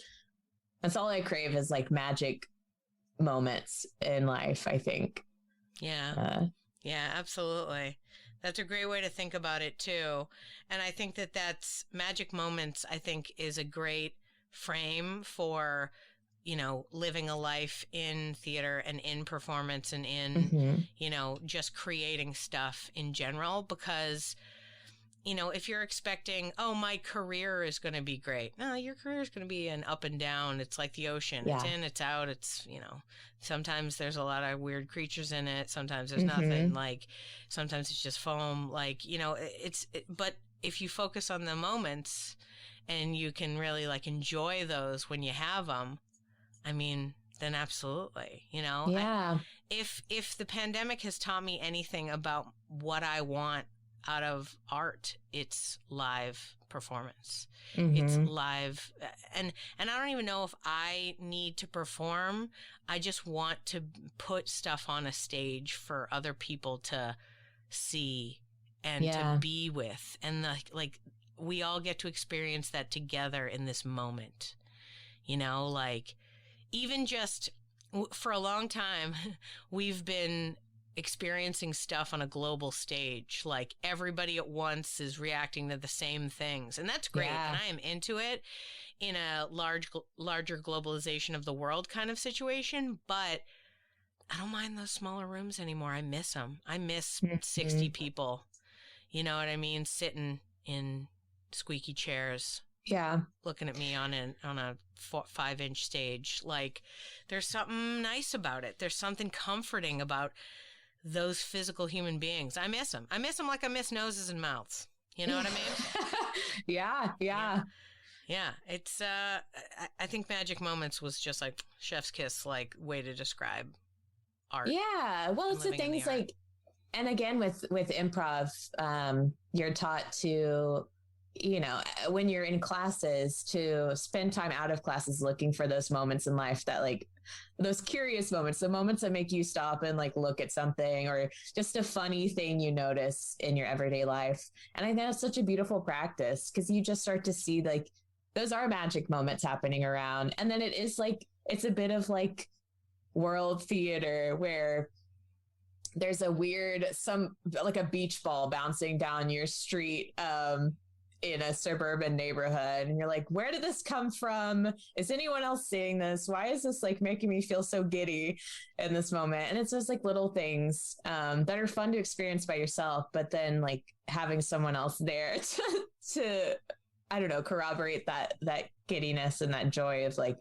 all I crave is like magic moments in life, I think. Yeah. Yeah, absolutely. That's a great way to think about it too. And I think that's magic moments, I think, is a great frame for, living a life in theater and in performance and in, just creating stuff in general. Because, if you're expecting, oh, my career is going to be great. No, your career is going to be an up and down. It's like the ocean. Yeah. It's in, it's out. It's, sometimes there's a lot of weird creatures in it. Sometimes there's nothing. Like, sometimes it's just foam. Like, but if you focus on the moments and you can really like enjoy those when you have them, I mean, then absolutely, Yeah. If the pandemic has taught me anything about what I want out of art, it's live performance. It's live. And I don't even know if I need to perform. I just want to put stuff on a stage for other people to see and to be with. And like we all get to experience that together in this moment, like even just for a long time, we've been experiencing stuff on a global stage. Like everybody at once is reacting to the same things. And that's great. Yeah. And I am into it in a larger globalization of the world kind of situation. But I don't mind those smaller rooms anymore. I miss them. I miss 60 people. You know what I mean? Sitting in squeaky chairs. Yeah. Looking at me on a 5-inch stage. Like there's something nice about it. There's something comforting about those physical human beings. I miss them. I miss them like I miss noses and mouths. You know what I mean? Yeah. It's, I think magic moments was just like chef's kiss, like way to describe art. Yeah. Well, it's the things like, and again, with improv, you're taught to, when you're in classes, to spend time out of classes looking for those moments in life that like those curious moments, the moments that make you stop and like look at something or just a funny thing you notice in your everyday life. And I think that's such a beautiful practice because you just start to see like those are magic moments happening around. And then it is like, it's a bit of like world theater where there's a weird, like a beach ball bouncing down your street, in a suburban neighborhood. And you're like, where did this come from? Is anyone else seeing this? Why is this like making me feel so giddy in this moment? And it's just like little things, that are fun to experience by yourself, but then like having someone else there to I don't know, corroborate that giddiness and that joy of like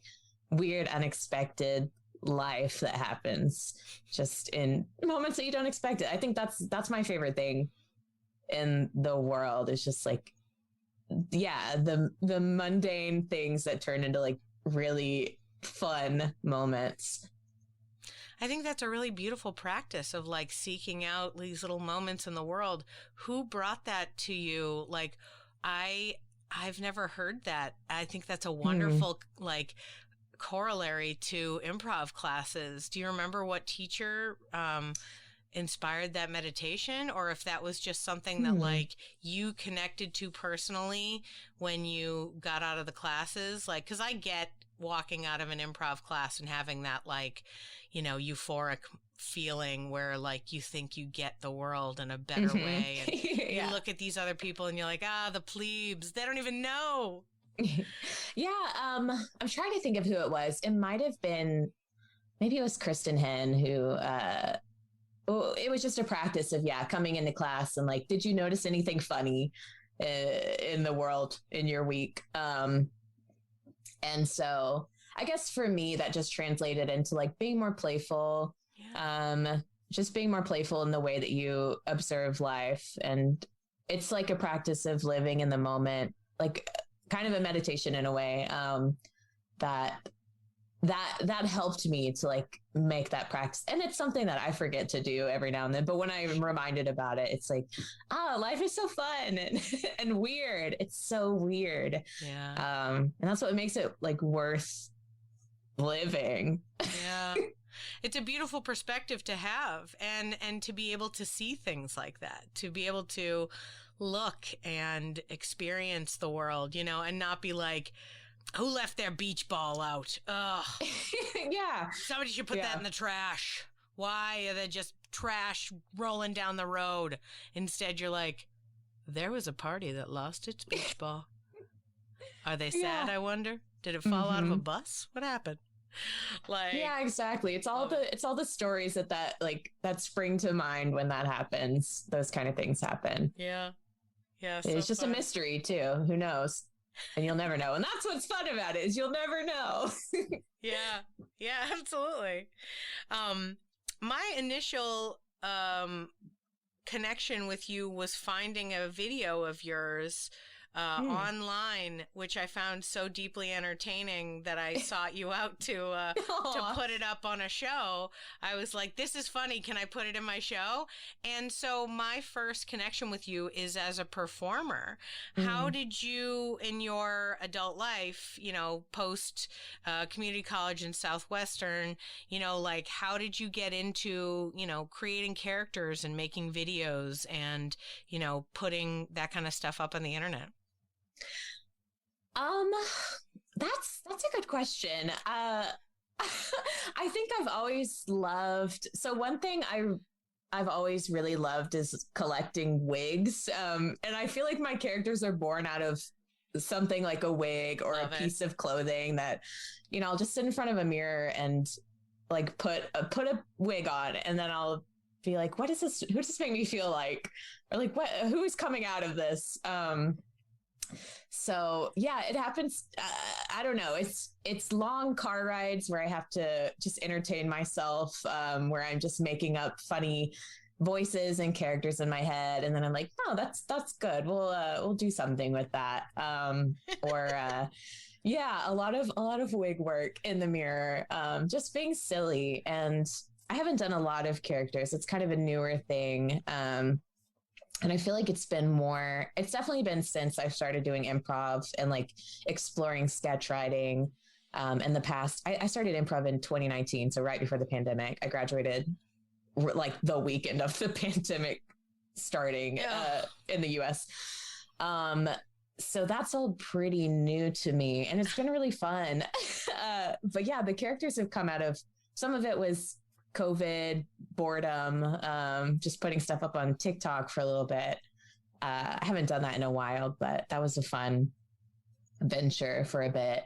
weird, unexpected life that happens just in moments that you don't expect it. I think that's my favorite thing in the world. Is just like, yeah, the mundane things that turn into like really fun moments. I think that's a really beautiful practice of like seeking out these little moments in the world. Who brought that to you? Like, I've never heard that. I think that's a wonderful like corollary to improv classes. Do you remember what teacher inspired that meditation, or if that was just something that like you connected to personally when you got out of the classes? Like, because I get walking out of an improv class and having that like, you know, euphoric feeling where like you think you get the world in a better way, and you look at these other people and you're like, the plebes, they don't even know. I'm trying to think of who it was. It might have been, maybe it was Kristen Henn who it was just a practice of coming into class and like, did you notice anything funny in the world in your week? And so I guess for me that just translated into like being more playful, just being more playful in the way that you observe life. And it's like a practice of living in the moment, like kind of a meditation in a way, that helped me to like make that practice. And it's something that I forget to do every now and then, but when I'm reminded about it, it's like, life is so fun and weird. It's so weird. Yeah. And that's what makes it like worth living. Yeah. It's a beautiful perspective to have, and to be able to see things like that, to be able to look and experience the world, you know, and not be like, who left their beach ball out? Ugh. Yeah. Somebody should put that in the trash. Why are they just trash rolling down the road? Instead, you're like, there was a party that lost its beach ball. Are they sad, I wonder? Did it fall out of a bus? What happened? Like, yeah, exactly. It's all the stories that spring to mind when that happens. Those kind of things happen. Yeah. Yeah. It's just a mystery too. Who knows? And you'll never know. And that's what's fun about it, is you'll never know. Yeah. Yeah, absolutely. My initial connection with you was finding a video of yours online, which I found so deeply entertaining that I sought you out to put it up on a show. I was like, this is funny. Can I put it in my show? And so my first connection with you is as a performer. How did you, in your adult life, you know, post community college in Southwestern, you know, like, how did you get into, you know, creating characters and making videos and, you know, putting that kind of stuff up on the internet? That's a good question. I think I've always loved, so one thing I've always really loved is collecting wigs. And I feel like my characters are born out of something like a wig or a piece of clothing that, you know, I'll just sit in front of a mirror and like put a wig on, and then I'll be like, what is this? Who does this make me feel like? Or like, who is coming out of this? So yeah, it happens. I don't know. It's long car rides where I have to just entertain myself, where I'm just making up funny voices and characters in my head. And then I'm like, no, that's good. We'll do something with that. Yeah, a lot of wig work in the mirror, just being silly. And I haven't done a lot of characters. It's kind of a newer thing. And I feel like it's definitely been since I've started doing improv and like exploring sketch writing. In the past, I started improv in 2019. So right before the pandemic, I graduated like the weekend of the pandemic starting in the US. So that's all pretty new to me, and it's been really fun. But yeah, the characters have come out of, some of it was COVID, boredom, just putting stuff up on TikTok for a little bit. I haven't done that in a while, but that was a fun venture for a bit.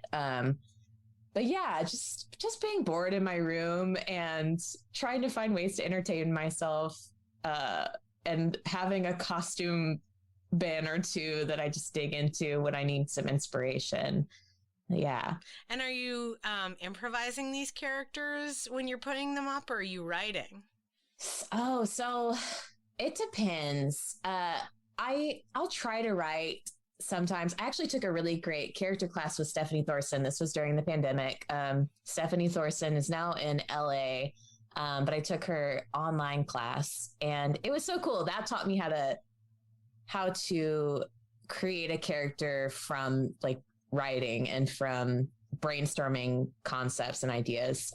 But yeah, just being bored in my room and trying to find ways to entertain myself, and having a costume bin or two that I just dig into when I need some inspiration. Yeah. And are you improvising these characters when you're putting them up, or are you writing? Oh, so it depends. I'll try to write sometimes. I actually took a really great character class with Stephanie Thorson. This was during the pandemic. Stephanie Thorson is now in LA. But I took her online class, and it was so cool. That taught me how to create a character from like writing and from brainstorming concepts and ideas.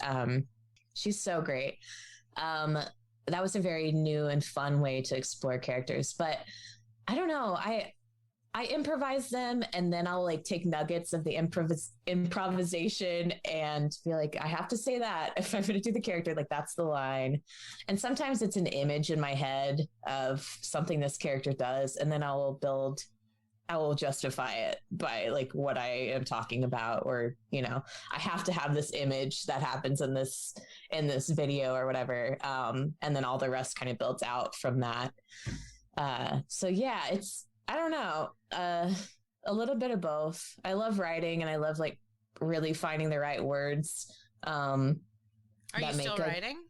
She's so great. That was a very new and fun way to explore characters, but I don't know. I improvise them, and then I'll like take nuggets of the improvisation and be like, I have to say that if I'm going to do the character, like that's the line. And sometimes it's an image in my head of something this character does, and then I will justify it by like what I am talking about, or, you know, I have to have this image that happens in this video or whatever. And then all the rest kind of builds out from that. So yeah, I don't know, a little bit of both. I love writing, and I love like really finding the right words. Are you still writing?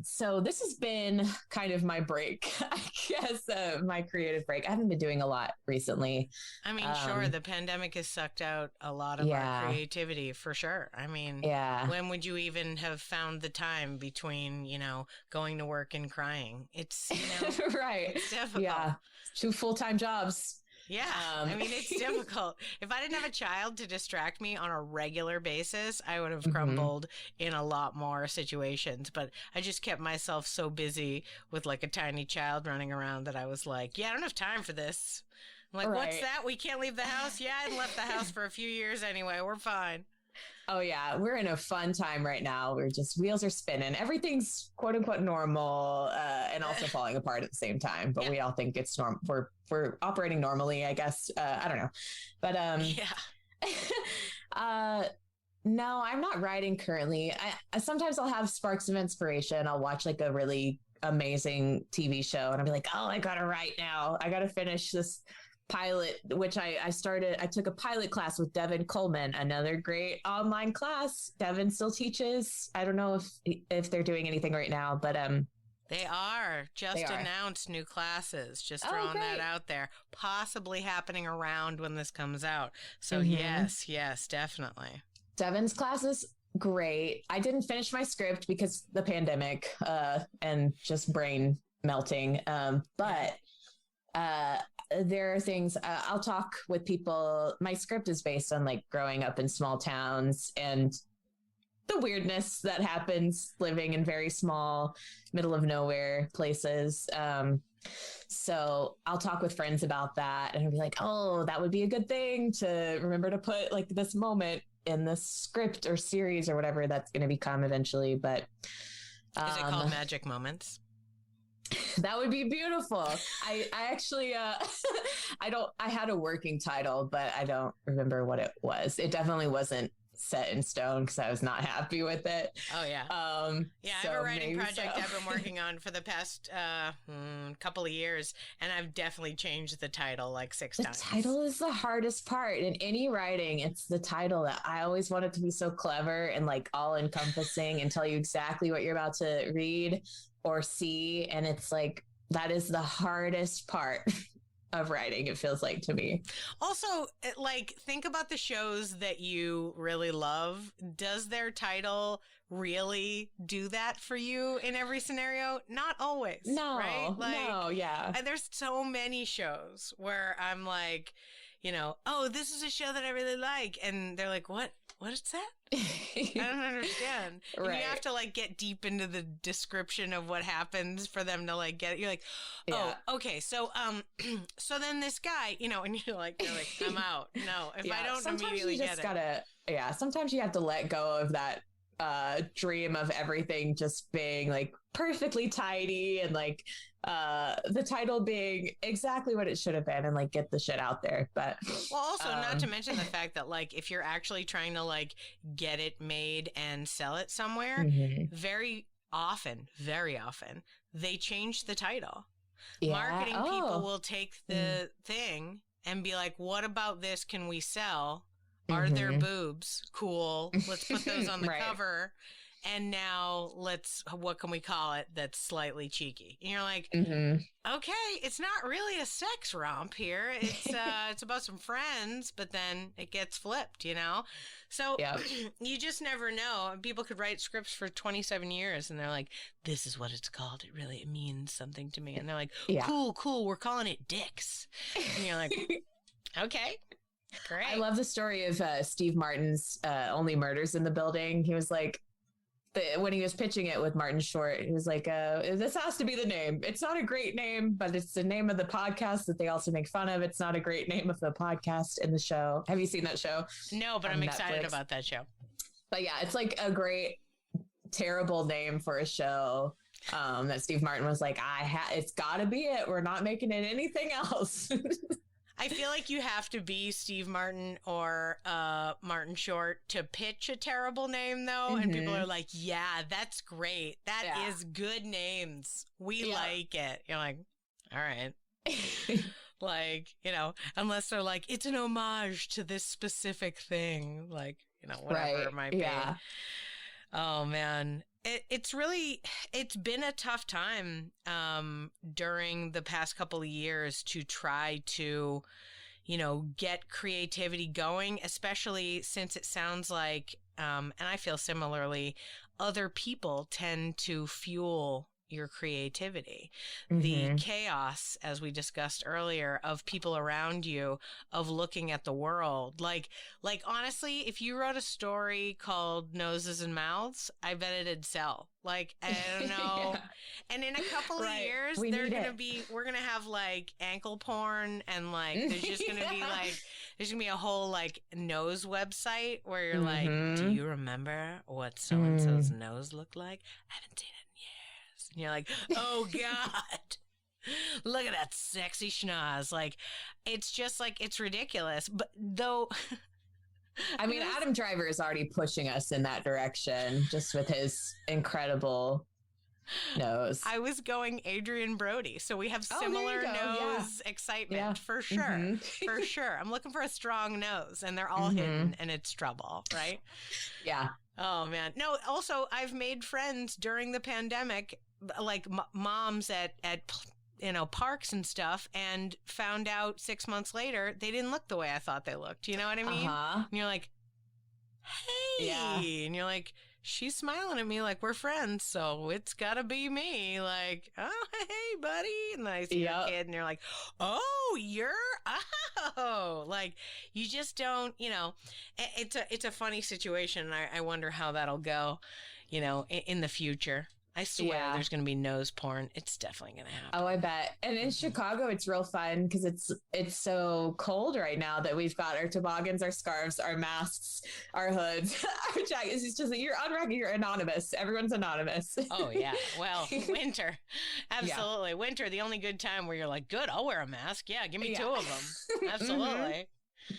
So this has been kind of my break, I guess, my creative break. I haven't been doing a lot recently. I mean, sure, the pandemic has sucked out a lot of our creativity, for sure. I mean, when would you even have found the time between, you know, going to work and crying? It's, you know, right. It's difficult. Yeah. 2 full-time jobs. Yeah. I mean, it's difficult. If I didn't have a child to distract me on a regular basis, I would have crumbled in a lot more situations. But I just kept myself so busy with like a tiny child running around that I was like, yeah, I don't have time for this. I'm like, what's that? We can't leave the house? Yeah, I hadn't left the house for a few years anyway. We're fine. Oh yeah, we're in a fun time right now. We're just, wheels are spinning. Everything's quote unquote normal, and also falling apart at the same time. But we all think it's normal. We're operating normally, I guess. I don't know, but no, I'm not writing currently. I sometimes I'll have sparks of inspiration. I'll watch like a really amazing TV show, and I'll be like, oh, I gotta write now. I gotta finish this pilot, which I took a pilot class with Devin Coleman, another great online class. Devin still teaches. I don't know if they're doing anything right now, but they are just announced new classes. Just throwing that out there, possibly happening around when this comes out. So yes, definitely. Devin's classes, great. I didn't finish my script because the pandemic and just brain melting. But there are things, I'll talk with people. My script is based on like growing up in small towns and the weirdness that happens living in very small, middle of nowhere places. So I'll talk with friends about that, and I'll be like, oh, that would be a good thing to remember to put like this moment in this script or series or whatever that's going to become eventually. But is it called Magic Moments? That would be beautiful. I actually, I had a working title, but I don't remember what it was. It definitely wasn't set in stone because I was not happy with it. Oh yeah. Yeah, I have a writing project I've been working on for the past couple of years, and I've definitely changed the title like 6 times. The title is the hardest part in any writing. It's the title that I always want it to be so clever and like all encompassing and tell you exactly what you're about to read or see. And it's like, that is the hardest part of writing, it feels like to me. Also, like, think about the shows that you really love. Does their title really do that for you in every scenario? Not always. No, right? Like, no, yeah. There's so many shows where I'm like, you know, oh, this is a show that I really like. And they're like, what is that? I don't understand. Right. And you have to like get deep into the description of what happens for them to like get it. You're like, oh, okay. So, so then this guy, you know, and you're like, they're like, I'm out. No, if I don't sometimes immediately you just get it. Sometimes you have to let go of that dream of everything just being like perfectly tidy and like the title being exactly what it should have been and like get the shit out there. But well, also not to mention the fact that like if you're actually trying to like get it made and sell it somewhere, very often they change the title. Marketing people will take the thing and be like, what about this? Can we sell? Are there boobs? Cool. Let's put those on the cover. And now what can we call it that's slightly cheeky? And you're like, okay, it's not really a sex romp here. It's about some friends, but then it gets flipped, you know? So you just never know. People could write scripts for 27 years and they're like, this is what it's called. It means something to me. And they're like, cool. We're calling it Dicks. And you're like, okay. Great. I love the story of Steve Martin's Only Murders in the Building. He was like, when he was pitching it with Martin Short, he was like, this has to be the name. It's not a great name, but it's the name of the podcast that they also make fun of. It's not a great name of the podcast in the show. Have you seen that show? No, but I'm excited about that show. But yeah, it's like a great, terrible name for a show that Steve Martin was like, it's got to be it. We're not making it anything else. I feel like you have to be Steve Martin or Martin Short to pitch a terrible name, though. And people are like, yeah, that's great. That is good names. We like it. You're like, all right. Like, you know, unless they're like, it's an homage to this specific thing. Like, you know, whatever it might be. Oh, man. It's been a tough time during the past couple of years to try to, you know, get creativity going, especially since it sounds like, and I feel similarly, other people tend to fuel your creativity. The chaos, as we discussed earlier, of people around you, of looking at the world. Like honestly, if you wrote a story called Noses and Mouths, I bet it'd sell. Like, I don't know. And in a couple of years, we're going to have like ankle porn and like, there's going to be a whole like nose website where you're like, do you remember what so-and-so's nose looked like? I haven't seen it. And you're like, oh, God, look at that sexy schnoz. Like, it's just like, it's ridiculous. But though, I mean, Adam Driver is already pushing us in that direction just with his incredible nose. I was going Adrian Brody. So we have similar nose excitement for sure. For sure. I'm looking for a strong nose and they're all hidden and it's trouble, right? Yeah. Oh, man. No, also, I've made friends during the pandemic, like moms at you know, parks and stuff, and found out 6 months later they didn't look the way I thought they looked. You know what I mean? And you're like, hey. And you're like, she's smiling at me like we're friends, so it's gotta be me. Like, oh, hey, buddy. And then I see your kid, and you're like, oh, like, you just don't, you know, it's a funny situation. I wonder how that'll go, you know, in the future. I swear there's going to be nose porn. It's definitely going to happen. Oh, I bet. And in Chicago, it's real fun because it's so cold right now that we've got our toboggans, our scarves, our masks, our hoods, our jackets. It's just, you're on record, you're anonymous. Everyone's anonymous. Oh, yeah. Well, winter. Absolutely. Yeah. Winter, the only good time where you're like, good, I'll wear a mask. Yeah, give me 2 of them. Absolutely.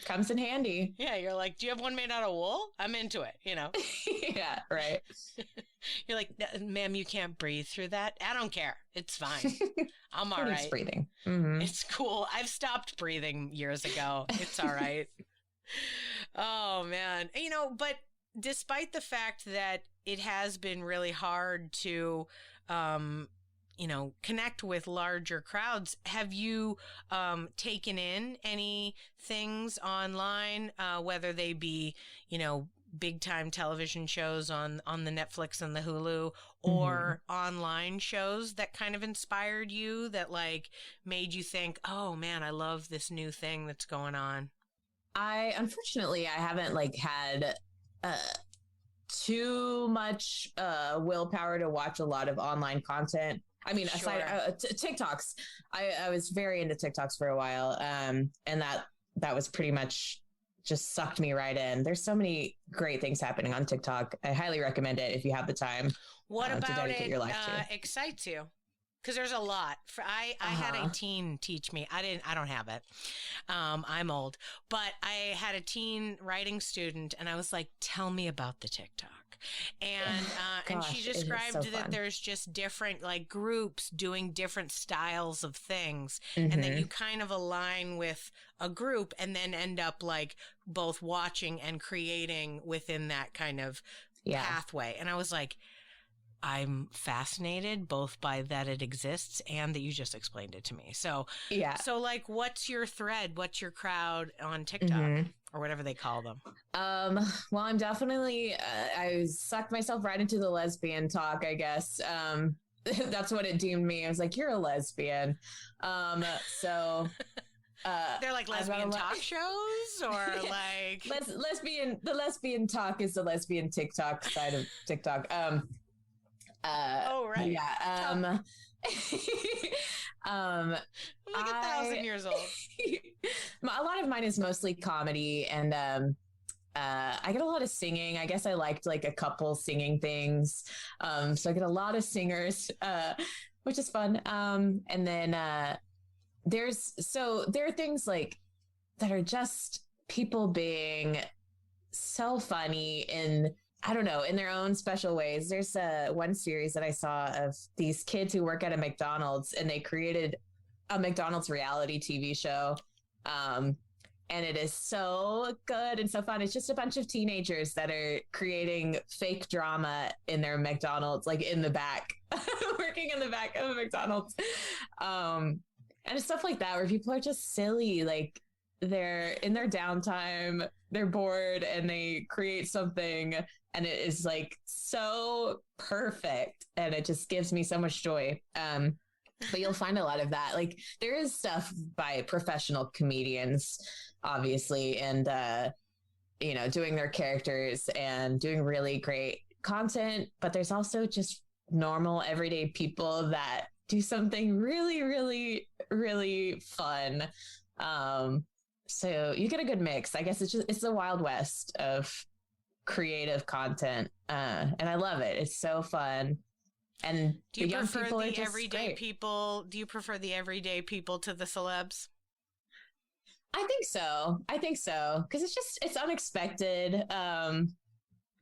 Comes in handy. Yeah, you're like, do you have one made out of wool? I'm into it, you know? Yeah, right. You're like, ma'am, you can't breathe through that. I don't care. It's fine. I'm all right. Breathing. It's cool. I've stopped breathing years ago. It's all right. Oh, man. You know, but despite the fact that it has been really hard to, you know, connect with larger crowds, have you taken in any things online, whether they be, you know, big time television shows on the Netflix and the Hulu, or online shows that kind of inspired you, that like made you think, oh man, I love this new thing that's going on? Unfortunately, I haven't like had too much willpower to watch a lot of online content. I mean, aside TikToks, I was very into TikToks for a while. And that was pretty much just sucked me right in. There's so many great things happening on TikTok. I highly recommend it if you have the time. What about to dedicate your life to. Excites you? Because there's a lot. I had a teen teach me. I don't have it. I'm old, but I had a teen writing student, and I was like, "Tell me about the TikTok." And and she described that there's just different like groups doing different styles of things, and that you kind of align with a group, and then end up like both watching and creating within that kind of pathway. And I was like, I'm fascinated both by that it exists and that you just explained it to me. So, So like, what's your thread? What's your crowd on TikTok or whatever they call them? Well, I'm definitely, I sucked myself right into the lesbian talk, I guess. That's what it deemed me. I was like, you're a lesbian. So they're like lesbian talk shows or like the lesbian talk is the lesbian TikTok side of TikTok. Oh, right. Yeah. Like 1,000 years old. A lot of mine is mostly comedy, and I get a lot of singing. I guess I liked like a couple singing things. So I get a lot of singers, which is fun. And then there are things like that are just people being so funny in, I don't know, in their own special ways. There's one series that I saw of these kids who work at a McDonald's, and they created a McDonald's reality TV show. And it is so good and so fun. It's just a bunch of teenagers that are creating fake drama in their McDonald's, like in the back, working in the back of a McDonald's. And it's stuff like that where people are just silly, like they're in their downtime, they're bored, and they create something, and it is like so perfect, and it just gives me so much joy. But you'll find a lot of that. Like there is stuff by professional comedians, obviously, and doing their characters and doing really great content. But there's also just normal everyday people that do something really, really, really fun. So you get a good mix. I guess it's the Wild West of creative content. And I love it. It's so fun. And do you prefer the everyday people? Do you prefer the everyday people to the celebs? I think so. Because it's unexpected.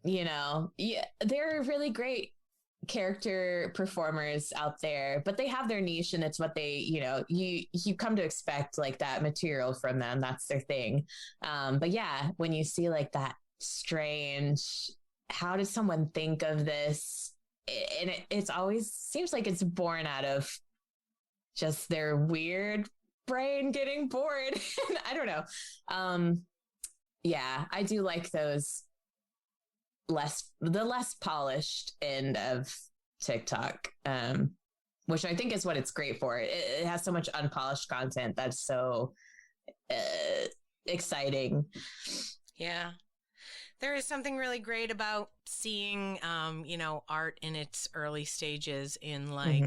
They're really great character performers out there, but they have their niche, and it's what they, you come to expect, like that material from them. That's their thing. But yeah, when you see like that strange, how did someone think of this? And it's always seems like it's born out of just their weird brain getting bored. I don't know. Yeah, I do like those the less polished end of TikTok, which I think is what it's great for. It has so much unpolished content that's so exciting. Yeah. There is something really great about seeing, art in its early stages in like,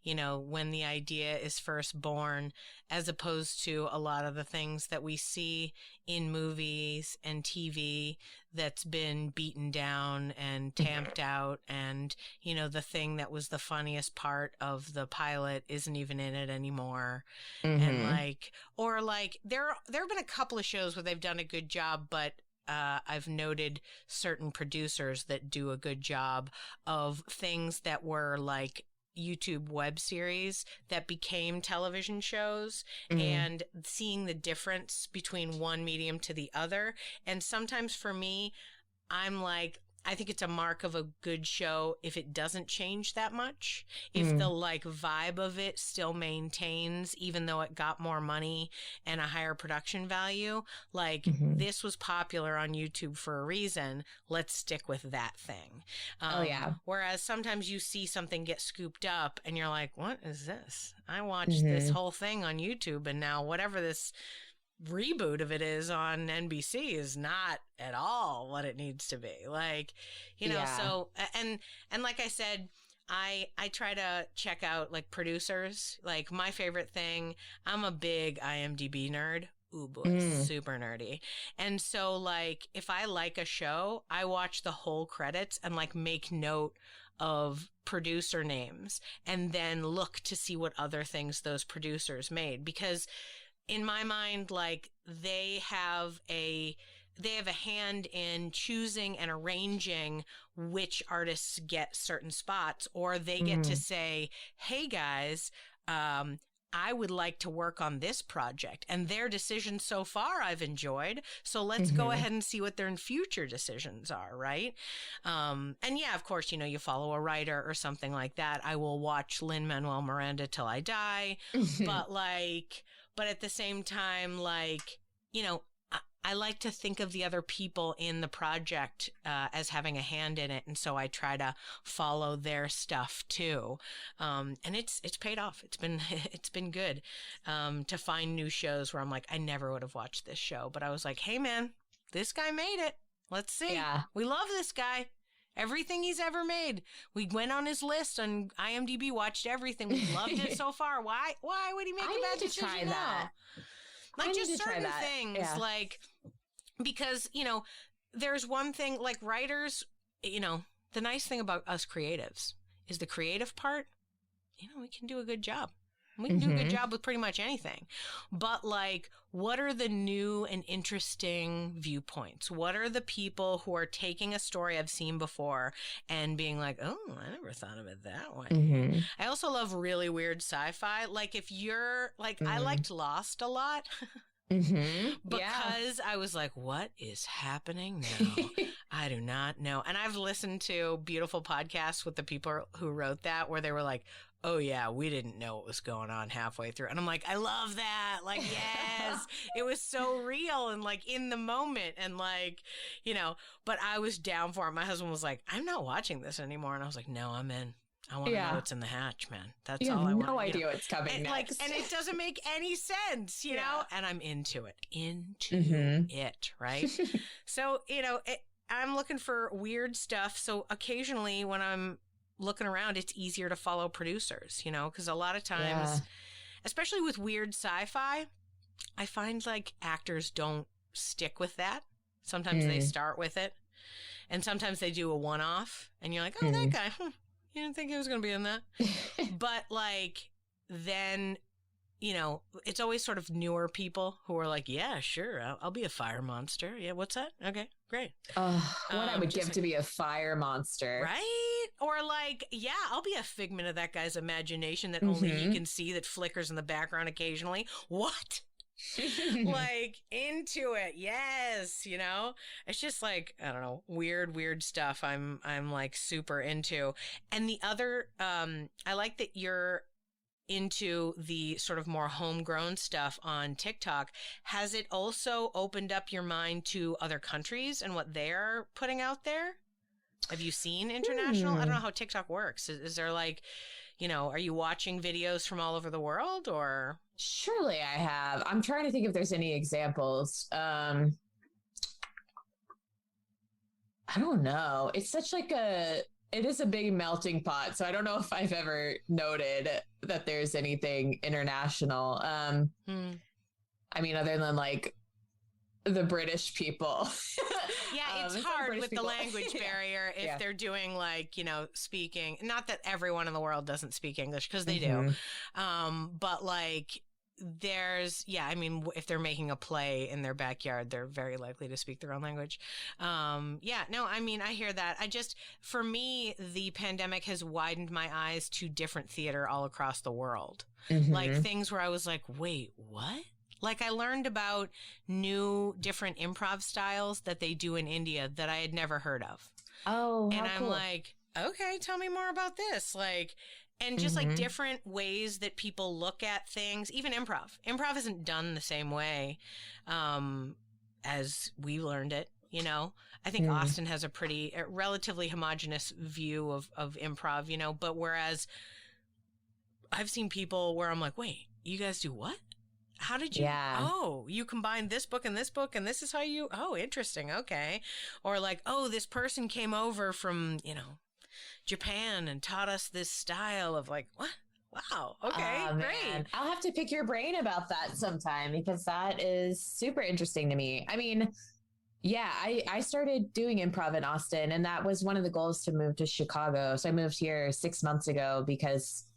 when the idea is first born, as opposed to a lot of the things that we see in movies and TV that's been beaten down and tamped out. And, the thing that was the funniest part of the pilot isn't even in it anymore. And there have been a couple of shows where they've done a good job, but I've noted certain producers that do a good job of things that were like YouTube web series that became television shows, and seeing the difference between one medium to the other. And sometimes for me, I'm like, I think it's a mark of a good show if it doesn't change that much, if the like vibe of it still maintains, even though it got more money and a higher production value. Like this was popular on YouTube for a reason. Let's stick with that thing. Whereas sometimes you see something get scooped up and you're like, what is this? I watched this whole thing on YouTube, and now whatever this reboot of it is on NBC is not at all what it needs to be. Like, so, and like I said, I try to check out like producers. Like my favorite thing, I'm a big IMDb nerd. Ooh boy, super nerdy. And so like, if I like a show, I watch the whole credits and like make note of producer names and then look to see what other things those producers made, because in my mind, like they have a hand in choosing and arranging which artists get certain spots, or they get to say, hey guys, I would like to work on this project, and their decisions so far I've enjoyed. So let's go ahead and see what their future decisions are, right? And yeah, of course, you follow a writer or something like that. I will watch Lin-Manuel Miranda till I die, but at the same time, I like to think of the other people in the project as having a hand in it, and so I try to follow their stuff too. And it's paid off. It's been good to find new shows where I'm like, I never would have watched this show, but I was like, hey man, this guy made it. Let's see. Yeah. We love this guy. Everything he's ever made. We went on his list on IMDb, watched everything. We loved it so far. Why would he make a bad decision? I need to try that. Like just certain things, because, there's one thing, like writers, the nice thing about us creatives is the creative part, we can do a good job. We can do a good job with pretty much anything. But what are the new and interesting viewpoints? What are the people who are taking a story I've seen before and being like, oh, I never thought of it that way. I also love really weird sci-fi. Like if you're I liked Lost a lot. Because I was like, what is happening now? I do not know. And I've listened to beautiful podcasts with the people who wrote that where they were like, oh yeah, we didn't know what was going on halfway through. And I'm like, I love that. Yes, it was so real and in the moment and but I was down for it. My husband was like, I'm not watching this anymore. And I was like, no, I'm in. I want to know what's in the hatch, man. That's all I want. No idea what's coming and, next. And it doesn't make any sense, you know? And I'm into it. It, right? So, I'm looking for weird stuff. So occasionally when I'm looking around, it's easier to follow producers, because a lot of times, especially with weird sci-fi, I find actors don't stick with that. Sometimes they start with it, and sometimes they do a one-off, and you're like, oh, that guy, you didn't think he was going to be in that. But then, it's always sort of newer people who are like, yeah, sure, I'll be a fire monster. Yeah, what's that? Okay, great. What I would give to be a fire monster. Right? Or I'll be a figment of that guy's imagination that only he can see, that flickers in the background occasionally. What? Into it. Yes. It's just I don't know, weird stuff. I'm super into. And the other, I like that you're into the sort of more homegrown stuff on TikTok. Has it also opened up your mind to other countries and what they're putting out there? Have you seen international? I don't know how TikTok works. Is there are you watching videos from all over the world or? Surely I have. I'm trying to think if there's any examples. I don't know. It's such it is a big melting pot. So I don't know if I've ever noted that there's anything international. I mean, other than the British people. Yeah, it's hard with the language barrier if they're doing speaking. Not that everyone in the world doesn't speak English, because they do. But there's, if they're making a play in their backyard, they're very likely to speak their own language. I hear that. For me, the pandemic has widened my eyes to different theater all across the world. Things where I was like, wait, what? I learned about new different improv styles that they do in India that I had never heard of. Oh, and I'm cool. like, okay, tell me more about this. And just different ways that people look at things, even improv. Improv isn't done the same way as we learned it. I think Austin has a relatively homogenous view of improv, but whereas I've seen people where I'm like, wait, you guys do what? How did you? Yeah. Oh, you combined this book, and this is how you. Oh, interesting. Okay. Or this person came over from Japan and taught us this style of what? Wow. Okay. Great. Man. I'll have to pick your brain about that sometime, because that is super interesting to me. I mean, yeah, I started doing improv in Austin, and that was one of the goals to move to Chicago. So I moved here 6 months ago because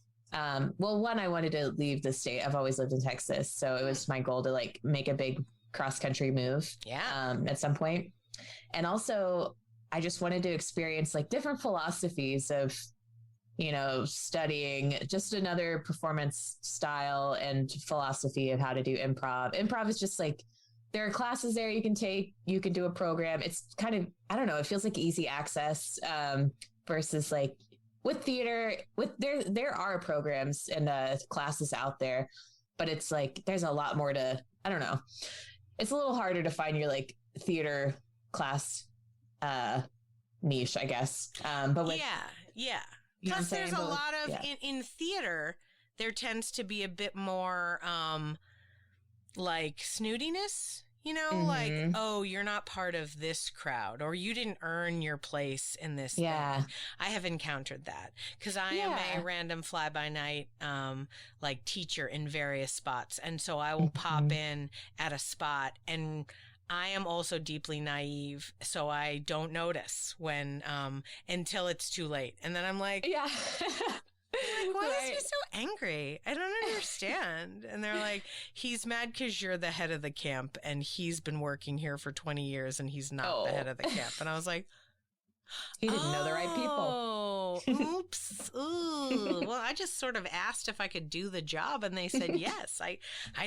one, I wanted to leave the state. I've always lived in Texas. So it was my goal to make a big cross country move at some point. And also I just wanted to experience different philosophies of studying just another performance style and philosophy of how to do improv. Improv is just like, there are classes there you can take, you can do a program. It's kind of, I don't know, it feels like easy access versus like with theater, there are programs and classes out there, but it's like, there's a lot more to, I don't know. It's a little harder to find your like theater class niche, I guess. But with, yeah. Plus, there's a lot of in theater. There tends to be a bit more like snootiness, like, oh, you're not part of this crowd, or you didn't earn your place in this thing. I have encountered that because I am a random fly-by-night like teacher in various spots, and so I will pop in at a spot, and I am also deeply naive, so I don't notice when until it's too late. And then I'm like, why is he so angry? I don't understand. And they're like, he's mad because you're the head of the camp, and he's been working here for 20 years, and he's not the head of the camp. And I was like, he didn't know the right people. Oh, oops. Ooh. Well, I just sort of asked if I could do the job, and they said yes. I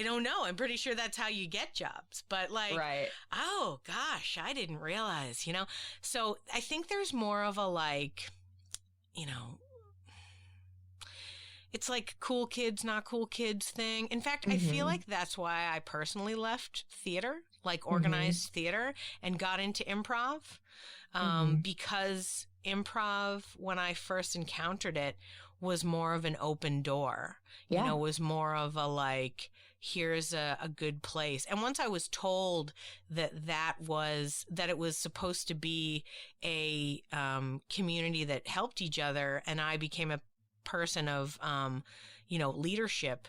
don't know. I'm pretty sure that's how you get jobs. But like, oh gosh, I didn't realize, So I think there's more of a like, it's like cool kids, not cool kids thing. In fact, I feel like that's why I personally left theater, like organized theater, and got into improv. Because improv, when I first encountered it, was more of an open door, was more of a like, here's a good place. And once I was told that it was supposed to be a community that helped each other, and I became a person of, leadership,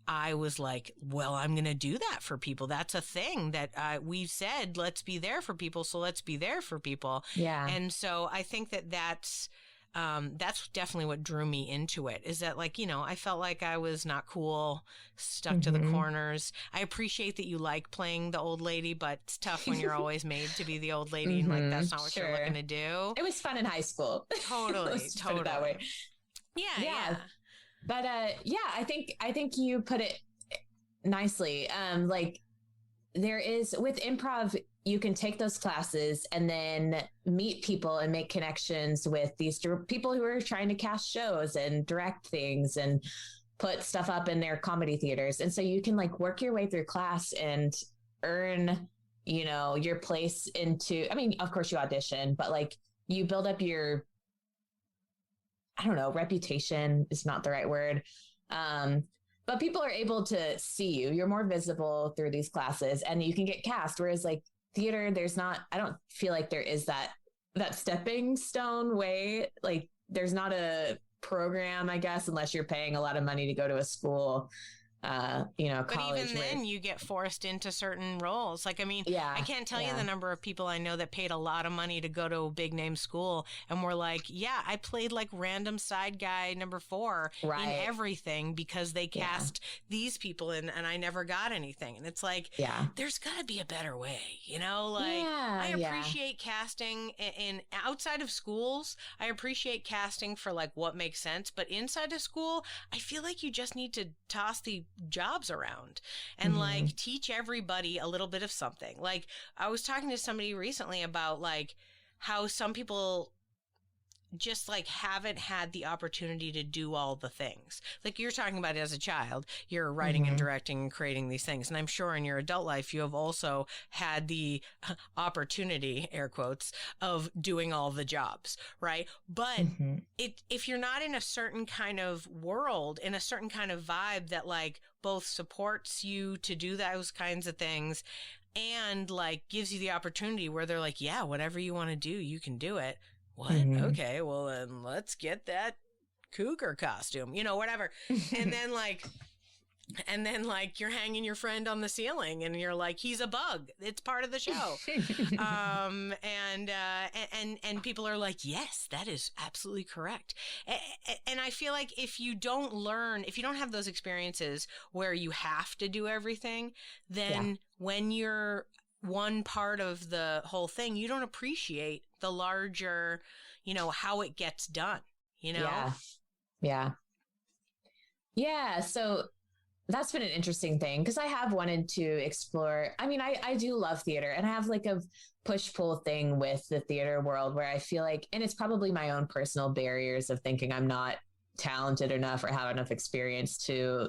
I was like, well, I'm going to do that for people. That's a thing that we've said, let's be there for people. So let's be there for people. Yeah. And so I think that's definitely what drew me into it, is that like, I felt like I was not cool, stuck to the corners. I appreciate that you like playing the old lady, but it's tough when you're always made to be the old lady and like, that's not what you're looking to do. It was fun in high school. Totally. Put it that way. Yeah. But I think you put it nicely. Like there is with improv, you can take those classes and then meet people and make connections with these people who are trying to cast shows and direct things and put stuff up in their comedy theaters. And so you can like work your way through class and earn, your place into, I mean, of course you audition, but like you build up your, I don't know, reputation is not the right word. But people are able to see you. You're more visible through these classes and you can get cast. Whereas like theater, I don't feel like there is that stepping stone way. Like there's not a program, I guess, unless you're paying a lot of money to go to a school. College. But even then you get forced into certain roles. Like, I mean, I can't tell you the number of people I know that paid a lot of money to go to a big name school and were like, I played like random side guy number 4 in everything because they cast these people and I never got anything. And it's like, there's gotta be a better way, I appreciate casting in outside of schools. I appreciate casting for like what makes sense, but inside of school, I feel like you just need to toss the jobs around and like teach everybody a little bit of something. Like I was talking to somebody recently about like how some people just like haven't had the opportunity to do all the things. Like you're talking about as a child, you're writing and directing and creating these things. And I'm sure in your adult life, you have also had the opportunity, air quotes, of doing all the jobs, right? But if you're not in a certain kind of world, in a certain kind of vibe that like both supports you to do those kinds of things and like gives you the opportunity where they're like, yeah, whatever you want to do, you can do it. What? Okay, well then let's get that cougar costume, whatever. And then like you're hanging your friend on the ceiling and you're like, he's a bug. It's part of the show. And people are like, yes, that is absolutely correct. And I feel like if you don't have those experiences where you have to do everything, then when you're one part of the whole thing, you don't appreciate the larger, how it gets done, Yeah. So that's been an interesting thing because I have wanted to explore. I mean, I do love theater, and I have like a push-pull thing with the theater world where I feel like, and it's probably my own personal barriers of thinking I'm not talented enough or have enough experience to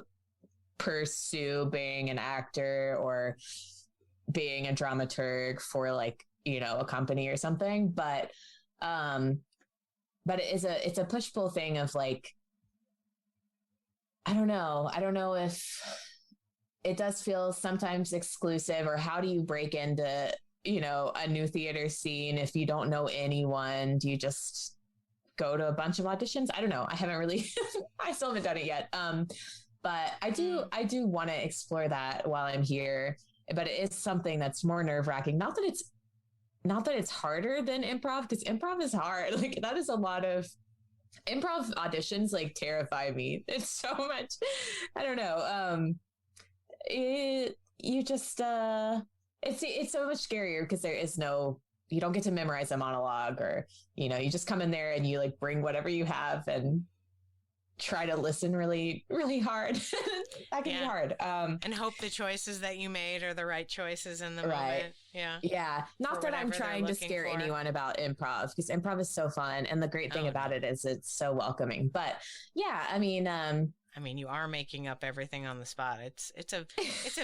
pursue being an actor or being a dramaturg for like, you know, a company or something. But it's a push-pull thing of like, I don't know if it does feel sometimes exclusive, or how do you break into, you know, a new theater scene if you don't know anyone? Do you just go to a bunch of auditions? I don't know. I haven't really, I still haven't done it yet. But I do want to explore that while I'm here, but it is something that's more nerve-wracking. Not that it's harder than improv, because improv is hard. Like, that is a lot of improv auditions, like, terrify me. It's so much, I don't know. It's so much scarier because you don't get to memorize a monologue, or, you know, you just come in there and you like bring whatever you have and try to listen really, really hard. That can be hard. And hope the choices that you made are the right choices in the moment. Yeah. Yeah. Not that I'm trying to scare anyone about improv, because improv is so fun. And the great thing about it is it's so welcoming. But yeah, I mean, you are making up everything on the spot. It's a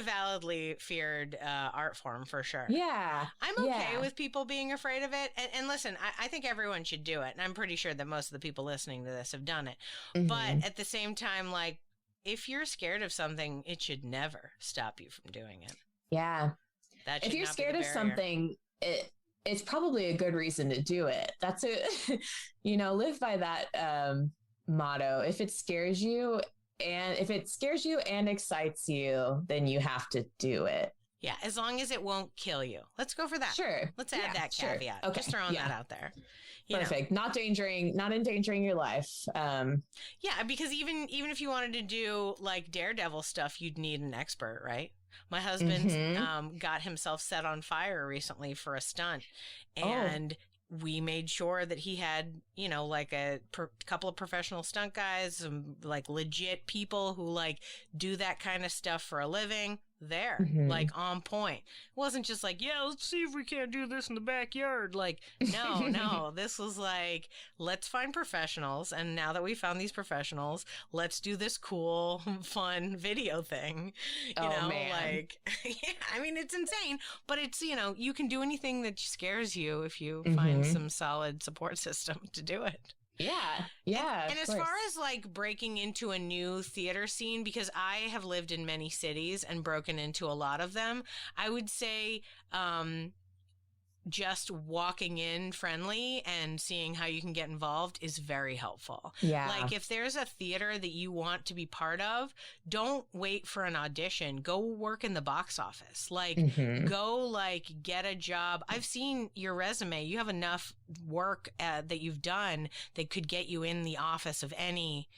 validly feared art form for sure. Yeah. I'm okay with people being afraid of it. And listen, I think everyone should do it. And I'm pretty sure that most of the people listening to this have done it. Mm-hmm. But at the same time, like, if you're scared of something, it should never stop you from doing it. Yeah. If you're scared of something, it's probably a good reason to do it. That's live by that motto. If it scares you and excites you, then you have to do it. Yeah, as long as it won't kill you. Let's go for that. Sure. Let's add that caveat. Sure. Okay. Just throwing that out there. Perfect. Not endangering your life. Yeah, because even if you wanted to do like Daredevil stuff, you'd need an expert, right? My husband got himself set on fire recently for a stunt, and we made sure that he had, you know, like a couple of professional stunt guys, some like legit people who like do that kind of stuff for a living there, like on point. It wasn't just like, yeah, let's see if we can't do this in the backyard. Like, no, this was like, let's find professionals. And now that we found these professionals, let's do this cool, fun video thing. You know, man. Like, yeah, I mean, it's insane, but it's, you know, you can do anything that scares you if you find some solid support system to do it. Yeah. And as far as like breaking into a new theater scene, because I have lived in many cities and broken into a lot of them, I would say just walking in friendly and seeing how you can get involved is very helpful. Yeah. Like if there's a theater that you want to be part of, don't wait for an audition. Go work in the box office. Like go like get a job. I've seen your resume. You have enough work that you've done that could get you in the office of any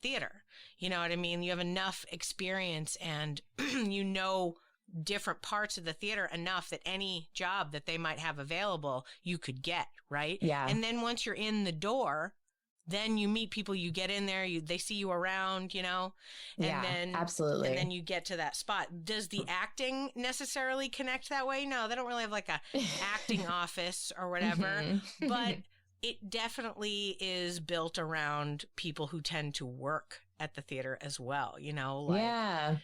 theater. You know what I mean? You have enough experience and you know different parts of the theater enough that any job that they might have available, you could get, right? Yeah. And then once you're in the door, then you meet people, you get in there, they see you around, you know? And then absolutely. And then you get to that spot. Does the acting necessarily connect that way? No, they don't really have like a acting office or whatever, but it definitely is built around people who tend to work at the theater as well, you know? Like,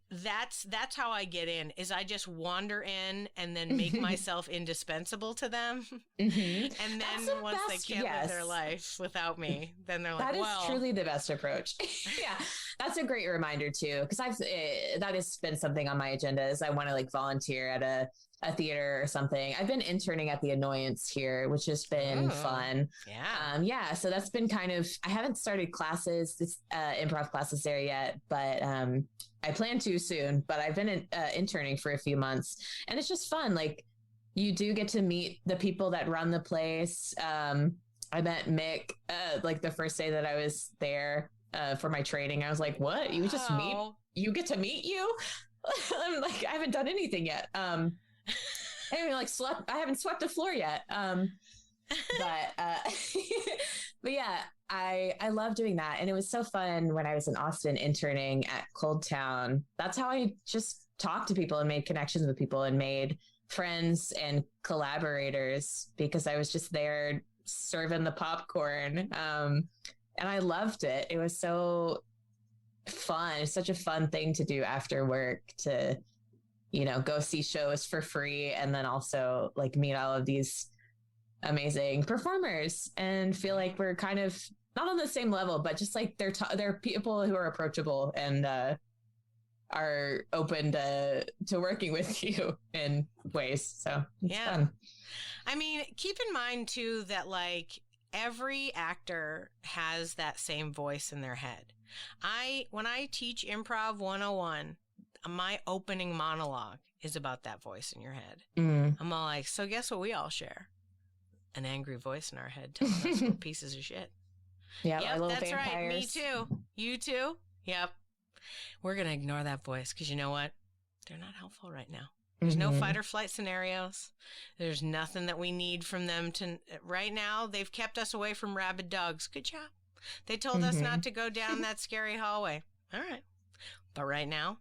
that's how I get in, is I just wander in and then make myself indispensable to them. And then once they can't live their life without me, then they're like, that is truly the best approach. Yeah. That's a great reminder too. Cause that has been something on my agenda is I want to like volunteer at a theater or something. I've been interning at the Annoyance here, which has been fun. Yeah. So that's been kind of, I haven't started classes, improv classes there yet, but I plan to soon, but I've been interning for a few months and it's just fun. Like you do get to meet the people that run the place. I met Mick, like the first day that I was there for my training. I was like, what? You get to meet you? I'm like, I haven't done anything yet. I haven't swept the floor yet. But yeah, I love doing that. And it was so fun when I was in Austin interning at ColdTowne. That's how I just talked to people and made connections with people and made friends and collaborators, because I was just there serving the popcorn. And I loved it. It was so fun. It's such a fun thing to do after work, to, you know, go see shows for free and then also like meet all of these amazing performers and feel like we're kind of not on the same level, but just like they're people who are approachable and are open to working with you in ways. So it's fun. I mean, keep in mind too that like every actor has that same voice in their head. When I teach Improv 101, my opening monologue is about that voice in your head. I'm all like, so guess what we all share? An angry voice in our head telling us we're pieces of shit. Yep, that's vampires. Right. Me too. You too. Yep. We're going to ignore that voice because you know what? They're not helpful right now. There's no fight or flight scenarios. There's nothing that we need from them to right now. They've kept us away from rabid dogs. Good job. They told us not to go down that scary hallway. All right. But right now,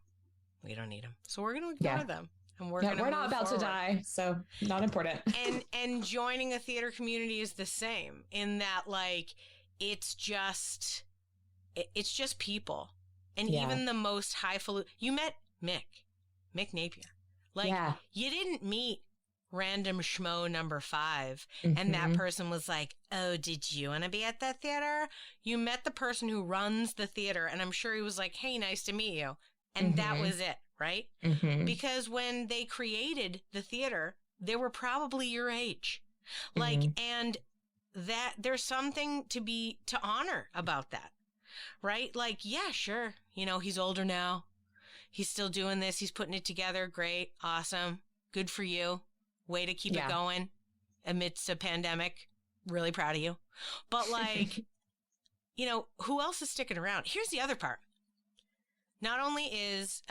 we don't need them. So we're going to ignore them. And we're not about to die, so not important. and joining a theater community is the same in that, like, it's just people. And even the most highfalutin, you met Mick Napier. Like, you didn't meet random schmo number 5, and that person was like, oh, did you want to be at that theater? You met the person who runs the theater, and I'm sure he was like, hey, nice to meet you. And that was it. Right? Because when they created the theater, they were probably your age. Like, and that there's something to honor about that. Right? Like, yeah, sure. You know, he's older now. He's still doing this. He's putting it together. Great. Awesome. Good for you. Way to keep it going amidst a pandemic. Really proud of you. But like, you know, who else is sticking around? Here's the other part. Not only is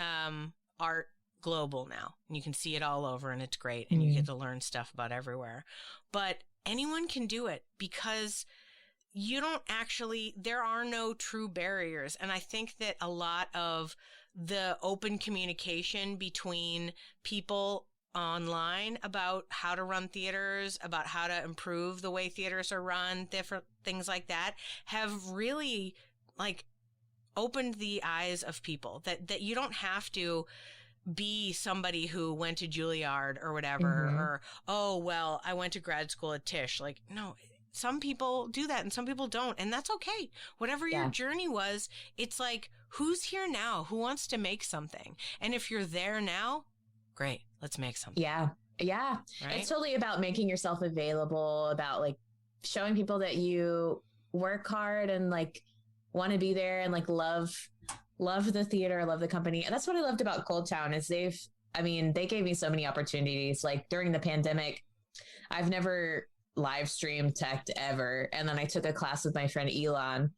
art global now, and you can see it all over, and it's great, and you get to learn stuff about everywhere, but anyone can do it because there are no true barriers. And I think that a lot of the open communication between people online about how to run theaters, about how to improve the way theaters are run, different things like that, have really like opened the eyes of people that you don't have to be somebody who went to Juilliard or whatever, or, oh, well, I went to grad school at Tisch. Like, no, some people do that and some people don't. And that's okay. Whatever your journey was, it's like, who's here now? Who wants to make something? And if you're there now, great, let's make something. Yeah. Yeah. Right? It's totally about making yourself available, about like showing people that you work hard and like want to be there and like love the theater, love the company. And that's what I loved about ColdTowne is they gave me so many opportunities. Like during the pandemic, I've never live streamed tech ever. And then I took a class with my friend Elon,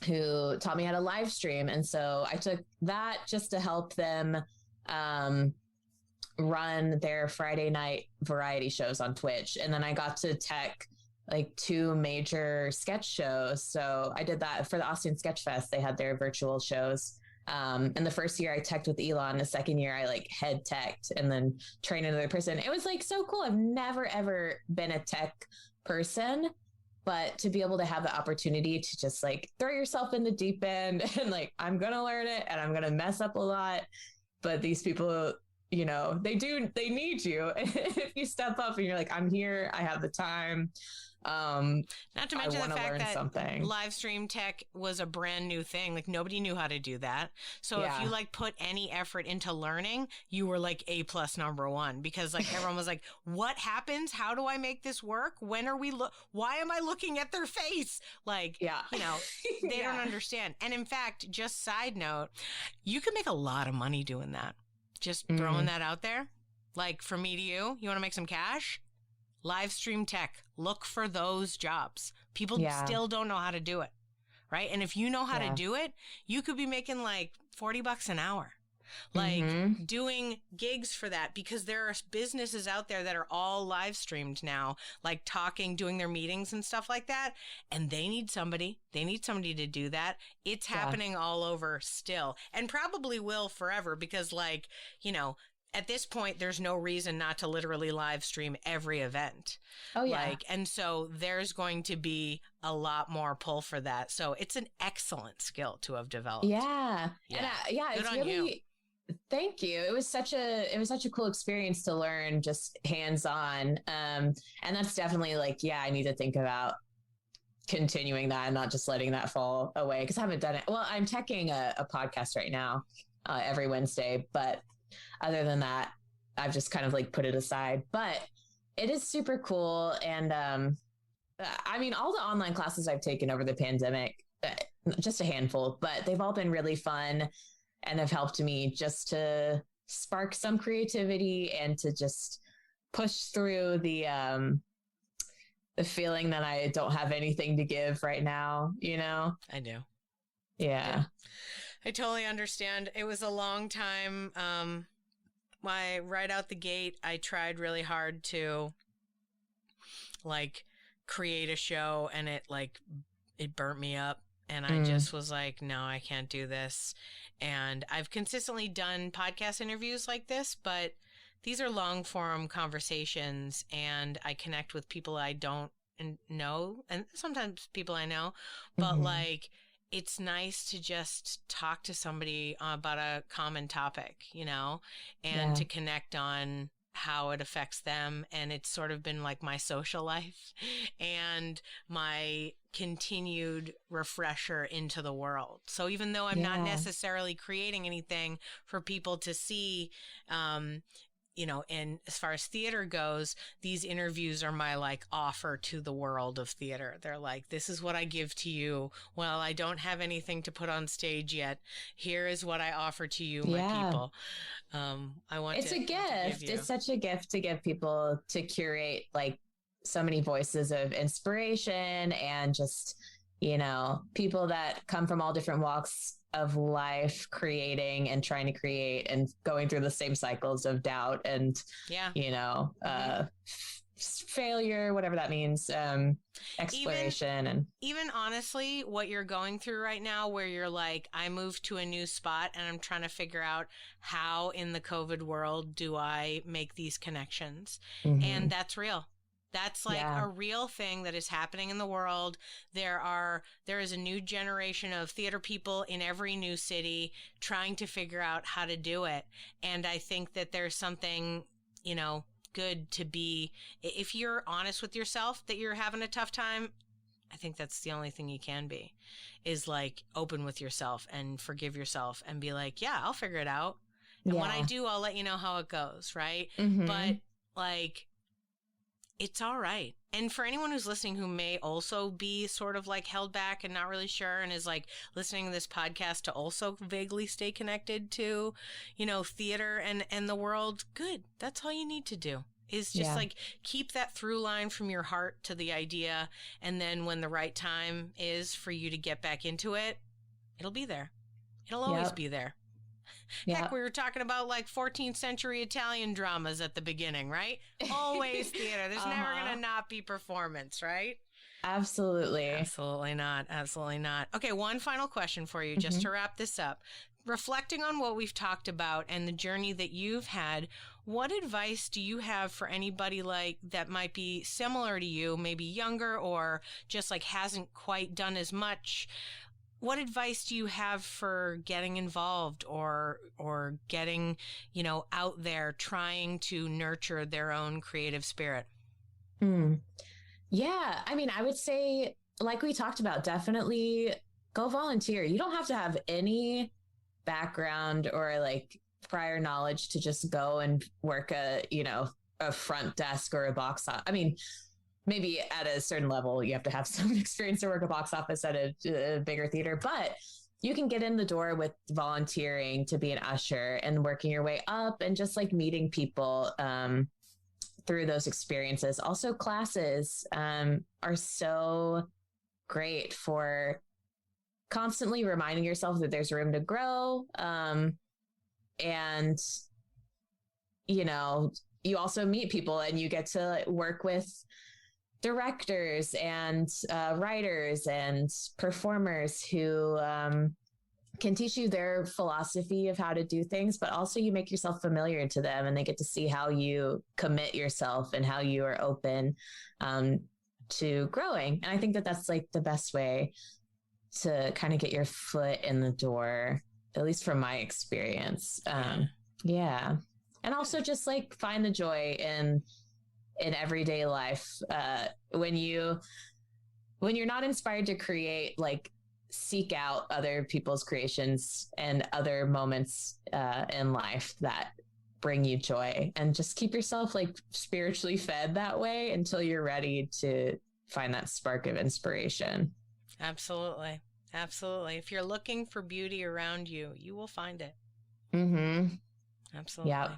who taught me how to live stream. And so I took that just to help them, run their Friday night variety shows on Twitch. And then I got to tech like 2 major sketch shows. So I did that for the Austin Sketch Fest. They had their virtual shows. And the first year I teched with Elon, the second year I like head teched and then trained another person. It was like so cool. I've never, ever been a tech person, but to be able to have the opportunity to just like throw yourself in the deep end and like, I'm going to learn it and I'm going to mess up a lot. But these people, you know, they need you. If you step up and you're like, I'm here, I have the time. Not to mention the fact that live stream tech was a brand new thing. Like nobody knew how to do that. So if you like put any effort into learning, you were like A+ number 1 because like everyone was like, what happens? How do I make this work? When are we why am I looking at their face? Like, you know, they don't understand. And in fact, just side note, you can make a lot of money doing that. Just throwing that out there. Like from me to you want to make some cash? Live stream tech, look for those jobs. People still don't know how to do it, right? And if you know how to do it, you could be making like $40 an hour. like doing gigs for that, because there are businesses out there that are all live streamed now, like talking, doing their meetings and stuff like that. And they need somebody to do that. It's happening all over still, and probably will forever, because like, you know, at this point, there's no reason not to literally live stream every event. Oh, yeah. Like, and so there's going to be a lot more pull for that. So it's an excellent skill to have developed. Yeah. Yeah. And Good it's on really, you. thank you. It was such a cool experience to learn just hands on. And that's definitely like, I need to think about continuing that and not just letting that fall away, because I haven't done it. Well, I'm teching a podcast right now every Wednesday, but other than that, I've just kind of like put it aside. But it is super cool. And I mean, all the online classes I've taken over the pandemic, just a handful, but they've all been really fun and have helped me just to spark some creativity and to just push through the feeling that I don't have anything to give right now, you know? I do. Yeah. I totally understand. It was a long time. Right out the gate, I tried really hard to like create a show, and it burnt me up. And I just was like, no, I can't do this. And I've consistently done podcast interviews like this, but these are long form conversations, and I connect with people I don't know, and sometimes people I know, but like, it's nice to just talk to somebody about a common topic, you know, and to connect on how it affects them. And it's sort of been like my social life and my continued refresher into the world. So even though I'm not necessarily creating anything for people to see, you know, and as far as theater goes, these interviews are my like offer to the world of theater. They're like, this is what I give to you. Well, I don't have anything to put on stage yet. Here is what I offer to you, my people. It's a gift. It's such a gift to give people, to curate like so many voices of inspiration and just, you know, people that come from all different walks of life, creating and trying to create and going through the same cycles of doubt and, you know, failure, whatever that means, exploration. And even honestly, what you're going through right now, where you're like, I moved to a new spot and I'm trying to figure out how in the COVID world do I make these connections? And that's real. That's like a real thing that is happening in the world. There is a new generation of theater people in every new city trying to figure out how to do it. And I think that there's something, you know, good to be, if you're honest with yourself that you're having a tough time, I think that's the only thing you can be, is like open with yourself and forgive yourself and be like, yeah, I'll figure it out. And when I do, I'll let you know how it goes. Right. But like, it's all right. And for anyone who's listening who may also be sort of like held back and not really sure and is like listening to this podcast to also vaguely stay connected to, you know, theater and the world, good. That's all you need to do, is just like keep that through line from your heart to the idea. And then when the right time is for you to get back into it, it'll be there. It'll always be there. Heck, we were talking about like 14th century Italian dramas at the beginning, right? Always theater. There's never going to not be performance, right? Absolutely. Absolutely not. Absolutely not. Okay, one final question for you, just to wrap this up. Reflecting on what we've talked about and the journey that you've had, what advice do you have for anybody like that might be similar to you, maybe younger or just like hasn't quite done as much? What advice do you have for getting involved or getting, you know, out there trying to nurture their own creative spirit? Yeah. I mean, I would say, like we talked about, definitely go volunteer. You don't have to have any background or like prior knowledge to just go and work a front desk or a box office. I mean, maybe at a certain level, you have to have some experience to work a box office at a bigger theater, but you can get in the door with volunteering to be an usher and working your way up and just like meeting people through those experiences. Also, classes are so great for constantly reminding yourself that there's room to grow. And, you know, you also meet people and you get to work with directors and writers and performers who can teach you their philosophy of how to do things, but also you make yourself familiar to them and they get to see how you commit yourself and how you are open to growing. And I think that that's like the best way to kind of get your foot in the door, at least from my experience. Yeah. And also just like find the joy in everyday life. When you're not inspired to create, like seek out other people's creations and other moments in life that bring you joy, and just keep yourself like spiritually fed that way until you're ready to find that spark of inspiration. Absolutely. Absolutely. If you're looking for beauty around you, you will find it. Mm-hmm. Absolutely. Yep.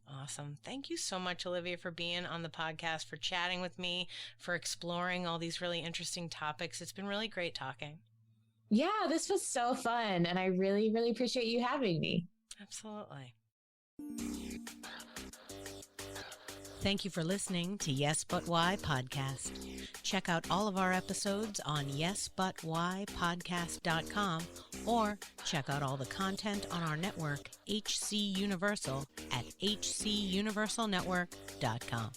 Awesome. Thank you so much, Olivia, for being on the podcast, for chatting with me, for exploring all these really interesting topics. It's been really great talking. Yeah, this was so fun. And I really, really appreciate you having me. Absolutely. Thank you for listening to Yes But Why podcast. Check out all of our episodes on yesbutwhypodcast.com or check out all the content on our network, HC Universal, at hcuniversalnetwork.com.